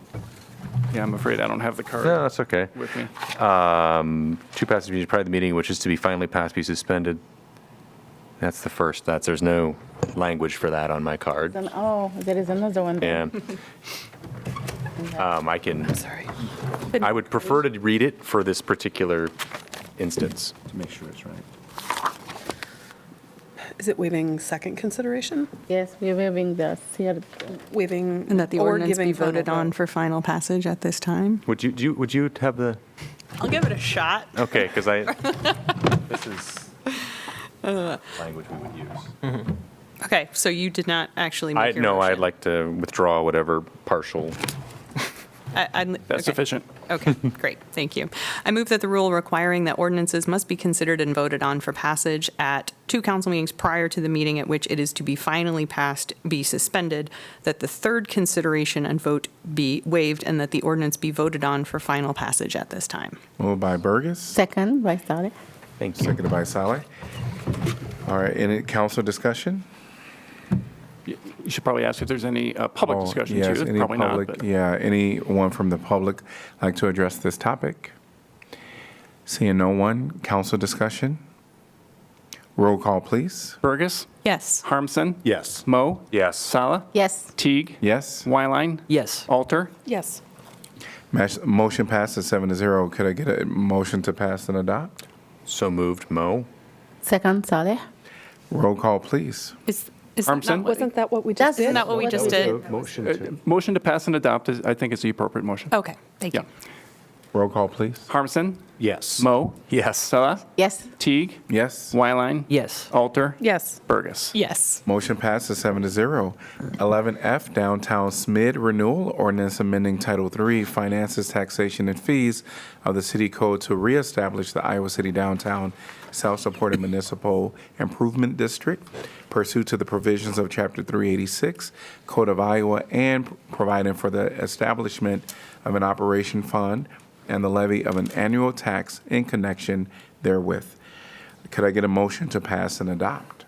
Speaker 20: Yeah, I'm afraid I don't have the card
Speaker 3: No, that's okay.
Speaker 20: with me.
Speaker 3: 2 passage meetings prior to the meeting, which is to be finally passed, be suspended. That's the first. There's no language for that on my card.
Speaker 17: Oh, there is another one there.
Speaker 3: And I can. I would prefer to read it for this particular instance.
Speaker 19: To make sure it's right.
Speaker 21: Is it waiving second consideration?
Speaker 17: Yes, we're waiving the third.
Speaker 21: Waiving.
Speaker 16: And that the
Speaker 21: or
Speaker 16: ordinance
Speaker 21: giving
Speaker 16: be voted
Speaker 21: final
Speaker 16: on
Speaker 21: vote?
Speaker 16: for final passage at this time?
Speaker 3: Would you have the?
Speaker 5: I'll give it a shot.
Speaker 3: Okay, because this is language we would use.
Speaker 16: Okay, so you did not actually make your motion?
Speaker 3: I'd like to withdraw whatever partial.
Speaker 20: That's sufficient.
Speaker 16: Okay, great, thank you. I move that the rule requiring that ordinances must be considered and voted on for passage at 2 council meetings prior to the meeting at which it is to be finally passed be suspended, that the third consideration and vote be waived, and that the ordinance be voted on for final passage at this time.
Speaker 1: Moved by Burgess,
Speaker 17: Second, by Sally.
Speaker 3: Thank you.
Speaker 1: seconded by Saleh. All right, any council discussion?
Speaker 20: You should probably ask if there's any public discussion
Speaker 1: Yes,
Speaker 20: too.
Speaker 1: any
Speaker 20: Probably
Speaker 1: public,
Speaker 20: not. But
Speaker 1: yeah, anyone from the public like to address this topic? Seeing no one, council discussion? Roll call, please.
Speaker 20: Burgess?
Speaker 16: Yes.
Speaker 20: Harmson?
Speaker 19: Yes.
Speaker 20: Mo?
Speaker 3: Yes.
Speaker 20: Salah?
Speaker 17: Yes.
Speaker 20: Teague?
Speaker 1: Yes.
Speaker 20: Wyline?
Speaker 6: Yes.
Speaker 20: Alter?
Speaker 21: Yes.
Speaker 1: Motion passes 7-0. Could I get a motion to pass and adopt?
Speaker 3: So moved, Mo.
Speaker 17: Second, Sally.
Speaker 1: Roll call, please.
Speaker 16: Is
Speaker 20: Harmson?
Speaker 21: Wasn't that what we just did?
Speaker 16: Isn't that what we just did?
Speaker 19: Motion to.
Speaker 20: Motion to pass and adopt, I think is the appropriate motion.
Speaker 16: Okay, thank you.
Speaker 1: Roll call, please.
Speaker 20: Harmson?
Speaker 19: Yes.
Speaker 20: Mo?
Speaker 3: Yes.
Speaker 20: Salah?
Speaker 17: Yes.
Speaker 20: Teague?
Speaker 1: Yes.
Speaker 20: Wyline?
Speaker 6: Yes.
Speaker 20: Alter?
Speaker 21: Yes.
Speaker 20: Burgess?
Speaker 16: Yes.
Speaker 1: Motion passes 7-0. 11F, Downtown SMID Renewal, Ordinance amending Title III, Finances, Taxation, and Fees of the City Code to reestablish the Iowa City Downtown Self-Supported Municipal Improvement District pursuant to the provisions of Chapter 386, Code of Iowa, and providing for the establishment of an operation fund and the levy of an annual tax in connection therewith. Could I get a motion to pass and adopt?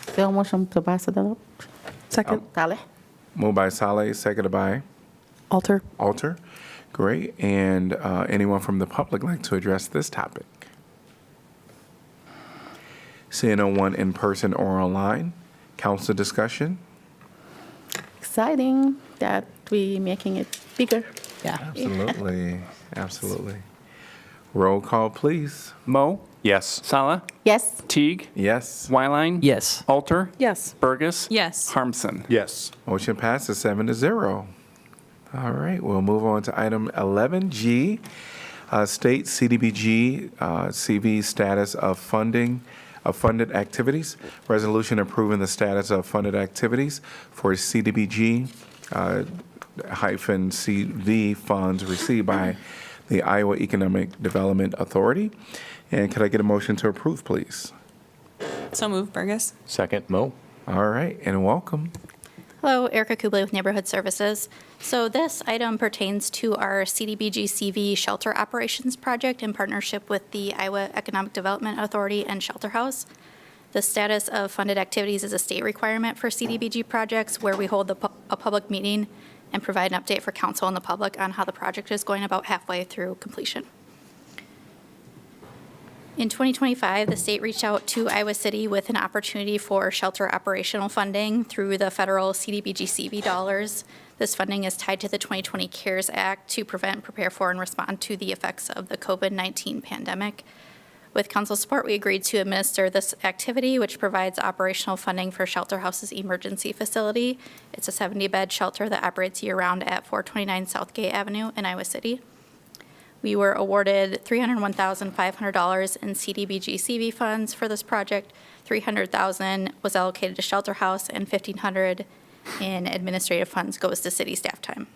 Speaker 17: Still motion to pass and adopt.
Speaker 21: Second.
Speaker 17: Sally.
Speaker 1: Moved by Saleh, seconded by
Speaker 21: Alter.
Speaker 1: Alter. Great. And anyone from the public like to address this topic? Seeing no one in person or online, council discussion?
Speaker 17: Exciting that we making it bigger.
Speaker 16: Yeah.
Speaker 1: Absolutely. Absolutely. Roll call, please.
Speaker 20: Mo?
Speaker 3: Yes.
Speaker 20: Salah?
Speaker 17: Yes.
Speaker 20: Teague?
Speaker 1: Yes.
Speaker 20: Wyline?
Speaker 6: Yes.
Speaker 20: Alter?
Speaker 21: Yes.
Speaker 20: Burgess?
Speaker 16: Yes.
Speaker 20: Harmson?
Speaker 19: Yes.
Speaker 1: Motion passes 7-0. All right, we'll move on to item 11G, state CDBG-CV status of funded activities. Resolution approving the status of funded activities for CDBG-CV funds received by the Iowa Economic Development Authority. And could I get a motion to approve, please?
Speaker 16: So moved, Burgess.
Speaker 3: Second, Mo.
Speaker 1: All right, and welcome.
Speaker 9: Hello, Erica Kuble with Neighborhood Services. So this item pertains to our CDBG-CV shelter operations project in partnership with the Iowa Economic Development Authority and Shelter House. The status of funded activities is a state requirement for CDBG projects where we hold a public meeting and provide an update for council and the public on how the project is going about halfway through completion. In 2025, the state reached out to Iowa City with an opportunity for shelter operational funding through the federal CDBG-CV dollars. This funding is tied to the 2020 CARES Act to prevent, prepare for, and respond to the effects of the COVID-19 pandemic. With council support, we agreed to administer this activity, which provides operational funding for Shelter House's emergency facility. It's a 70-bed shelter that operates year-round at 429 Southgate Avenue in Iowa City. We were awarded $301,500 in CDBG-CV funds for this project. $300,000 was allocated to Shelter House, and $1,500 in administrative funds goes to city staff time.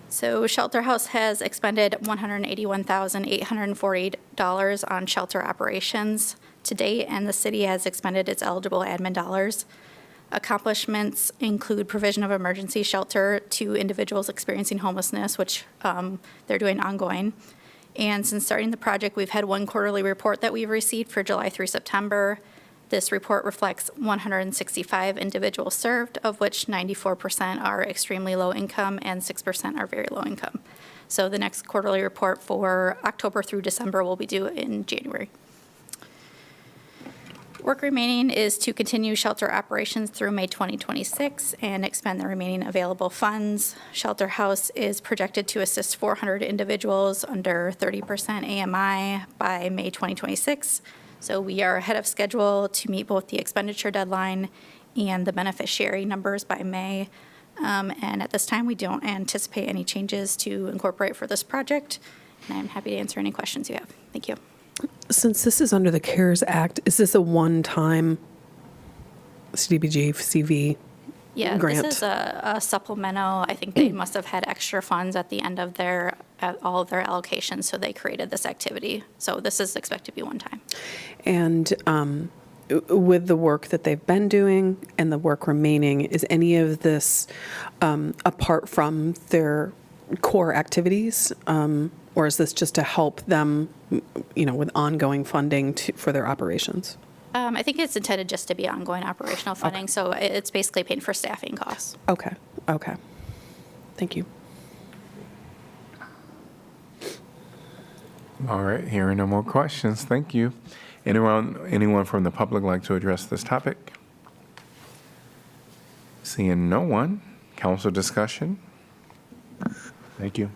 Speaker 9: So Shelter House has expended $181,848 on shelter operations to date, and the city has expended its eligible admin dollars. Accomplishments include provision of emergency shelter to individuals experiencing homelessness, which they're doing ongoing. And since starting the project, we've had one quarterly report that we've received for July through September. This report reflects 165 individuals served, of which 94% are extremely low income and 6% are very low income. So the next quarterly report for October through December will be due in January. Work remaining is to continue shelter operations through May 2026 and expend the remaining available funds. Shelter House is projected to assist 400 individuals under 30% AMI by May 2026. So we are ahead of schedule to meet both the expenditure deadline and the beneficiary numbers by May. And at this time, we don't anticipate any changes to incorporate for this project. And I'm happy to answer any questions you have. Thank you.
Speaker 21: Since this is under the CARES Act, is this a one-time CDBG-CV
Speaker 9: Yeah,
Speaker 21: grant?
Speaker 9: this is a supplemental. I think they must have had extra funds at the end of all of their allocations, so they created this activity. So this is expected to be one time.
Speaker 21: And with the work that they've been doing and the work remaining, is any of this apart from their core activities? Or is this just to help them, with ongoing funding for their operations?
Speaker 9: I think it's intended just to be ongoing operational funding, so it's basically paying for staffing costs.
Speaker 21: Okay. Thank you.
Speaker 1: All right, hearing no more questions, thank you. Anyone from the public like to address this topic? Seeing no one, council discussion?
Speaker 19: Thank you.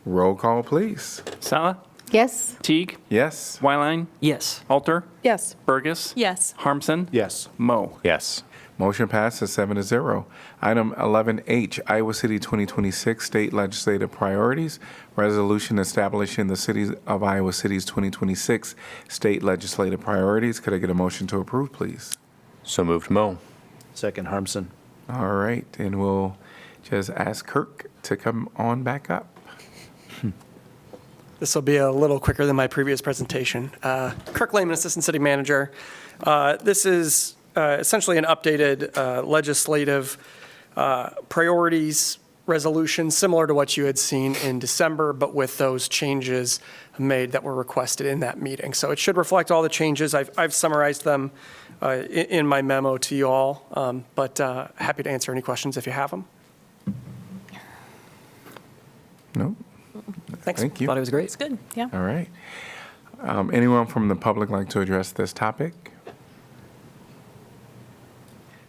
Speaker 1: Roll call, please.
Speaker 20: Sala?
Speaker 17: Yes.
Speaker 20: Teague?
Speaker 1: Yes.
Speaker 20: Wyline?
Speaker 6: Yes.
Speaker 20: Alter?
Speaker 21: Yes.
Speaker 20: Burgess?
Speaker 5: Yes.
Speaker 20: Harmson?
Speaker 19: Yes.
Speaker 20: Moe?
Speaker 3: Yes.
Speaker 1: Motion passes 7-0. Item 11H, Iowa City 2026 State Legislative Priorities, Resolution establishing the City of Iowa City's 2026 State Legislative Priorities. Could I get a motion to approve, please?
Speaker 3: So moved, Moe.
Speaker 19: Second, Harmson.
Speaker 1: All right, and we'll just ask Kirk to come on back up.
Speaker 10: This will be a little quicker than my previous presentation. Kirk Lehman, Assistant City Manager. This is essentially an updated legislative priorities resolution, similar to what you had seen in December, but with those changes made that were requested in that meeting. So it should reflect all the changes. I've summarized them in my memo to you all, but happy to answer any questions if you have them.
Speaker 1: Nope.
Speaker 10: Thanks.
Speaker 1: Thank you.
Speaker 6: Thought it was great.
Speaker 5: It's good. Yeah.
Speaker 1: All right. Anyone from the public like to address this topic?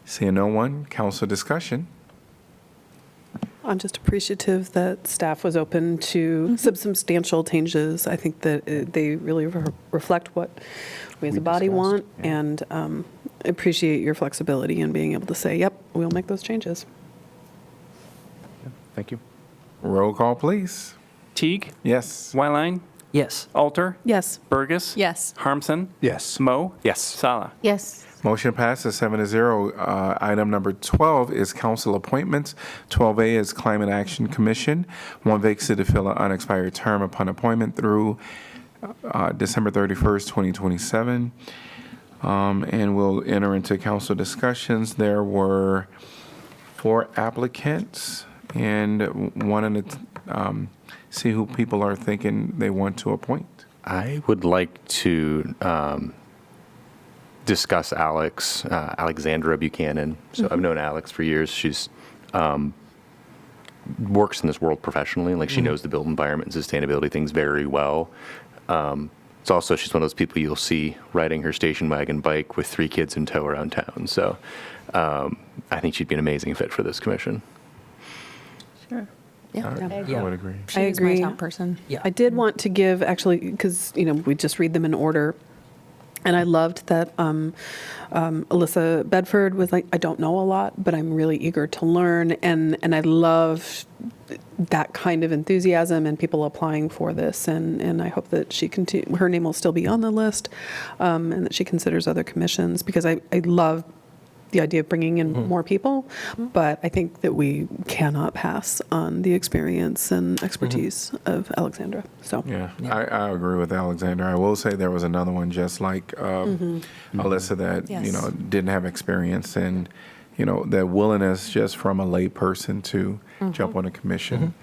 Speaker 1: Seeing no one, council discussion.
Speaker 21: I'm just appreciative that staff was open to some substantial changes. I think that they really reflect what we as a body want, and appreciate your flexibility in being able to say, yep, we'll make those changes.
Speaker 19: Thank you.
Speaker 1: Roll call, please.
Speaker 20: Teague?
Speaker 1: Yes.
Speaker 20: Wyline?
Speaker 6: Yes.
Speaker 20: Alter?
Speaker 21: Yes.
Speaker 20: Burgess?
Speaker 5: Yes.
Speaker 20: Harmson?
Speaker 19: Yes.
Speaker 20: Moe?
Speaker 3: Yes.
Speaker 20: Sala?
Speaker 17: Yes.
Speaker 1: Motion passes 7-0. Item number 12 is council appointments. 12A is Climate Action Commission. One vacancy to fill an unexpired term upon appointment through December 31st, 2027. And we'll enter into council discussions. There were 4 applicants, and wanted to see who people are thinking they want to appoint.
Speaker 3: I would like to discuss Alexandra Buchanan. So I've known Alex for years. She's works in this world professionally. Like, she knows the built environment and sustainability things very well. It's also, she's one of those people you'll see riding her station wagon bike with 3 kids in tow around town. So I think she'd be an amazing fit for this commission.
Speaker 17: Sure.
Speaker 1: I would agree.
Speaker 16: She
Speaker 21: I
Speaker 16: is my
Speaker 21: agree.
Speaker 16: top person.
Speaker 21: I did want to give, actually, because, we just read them in order. And I loved that Alyssa Bedford was like, I don't know a lot, but I'm really eager to learn. And I love that kind of enthusiasm and people applying for this. And I hope that her name will still be on the list, and that she considers other commissions, because I love the idea of bringing in more people, but I think that we cannot pass on the experience and expertise of Alexandra. So
Speaker 1: Yeah, I agree with Alexander. I will say there was another one just like Alyssa that,
Speaker 16: Yes.
Speaker 1: didn't have experience and, that willingness just from a lay person to jump on a commission.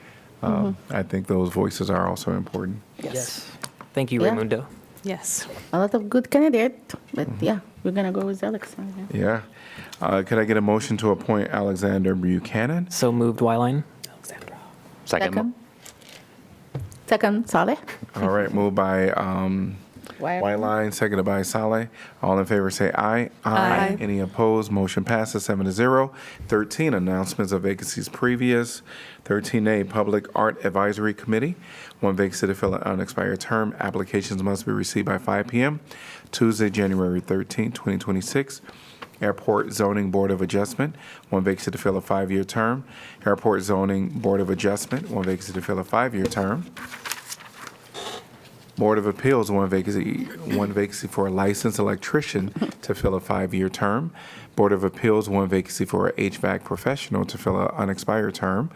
Speaker 1: I think those voices are also important.
Speaker 6: Yes. Thank you,
Speaker 17: Yeah.
Speaker 6: Raimundo.
Speaker 16: Yes.
Speaker 17: A lot of good candidates, but yeah, we're gonna go with Alexander.
Speaker 1: Yeah. Could I get a motion to appoint Alexander Buchanan?
Speaker 6: So moved, Wyline.
Speaker 1: Second.
Speaker 17: Second, Saleh.
Speaker 1: All right, moved by Whiteline, seconded by Saleh. All in favor say aye.
Speaker 21: Aye.
Speaker 1: Any opposed? Motion passes 7-0. 13, announcements of vacancies previous. 13A, Public Art Advisory Committee. 1 vacancy to fill an unexpired term. Applications must be received by 5 p.m. Tuesday, January 13, 2026. Airport Zoning Board of Adjustment, 1 vacancy to fill a 5-year term. Airport Zoning Board of Adjustment, 1 vacancy to fill a 5-year term. Board of Appeals, 1 vacancy for a licensed electrician to fill a 5-year term. Board of Appeals, 1 vacancy for an HVAC professional to fill an unexpired term.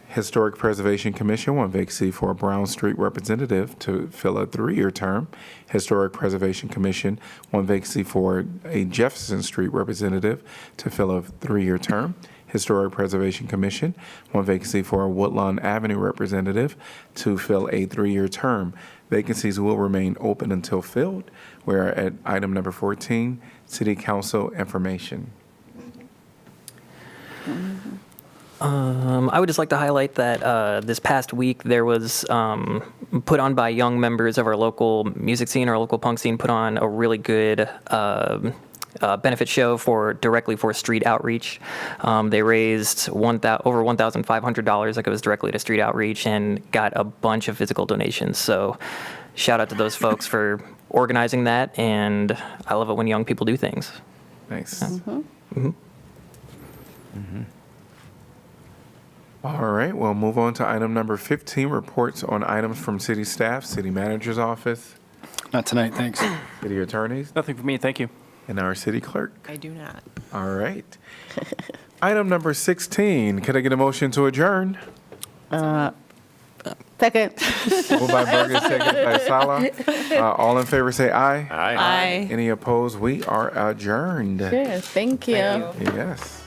Speaker 1: Historic Preservation Commission, 1 vacancy for a Brown Street representative to fill a 3-year term. Historic Preservation Commission, 1 vacancy for a Jefferson Street representative to fill a 3-year term. Historic Preservation Commission, 1 vacancy for a Woodlawn Avenue representative to fill a 3-year term. Vacancies will remain open until filled. We're at item number 14, City Council information.
Speaker 6: I would just like to highlight that this past week there was put on by young members of our local music scene, our local punk scene, put on a really good benefit show directly for street outreach. They raised over $1,500 that goes directly to street outreach and got a bunch of physical donations. So shout out to those folks for organizing that, and I love it when young people do things.
Speaker 1: Nice. All right, we'll move on to item number 15, reports on items from city staff, city manager's office,
Speaker 22: Not tonight, thanks.
Speaker 1: city attorneys,
Speaker 20: Nothing for me, thank you.
Speaker 1: and our city clerk.
Speaker 5: I do not.
Speaker 1: All right. Item number 16, could I get a motion to adjourn?
Speaker 17: Second.
Speaker 1: Moved by Bergen, seconded by Sala. All in favor say aye.
Speaker 5: Aye.
Speaker 1: Any opposed? We are adjourned.
Speaker 17: Yes, thank you.
Speaker 1: Yes.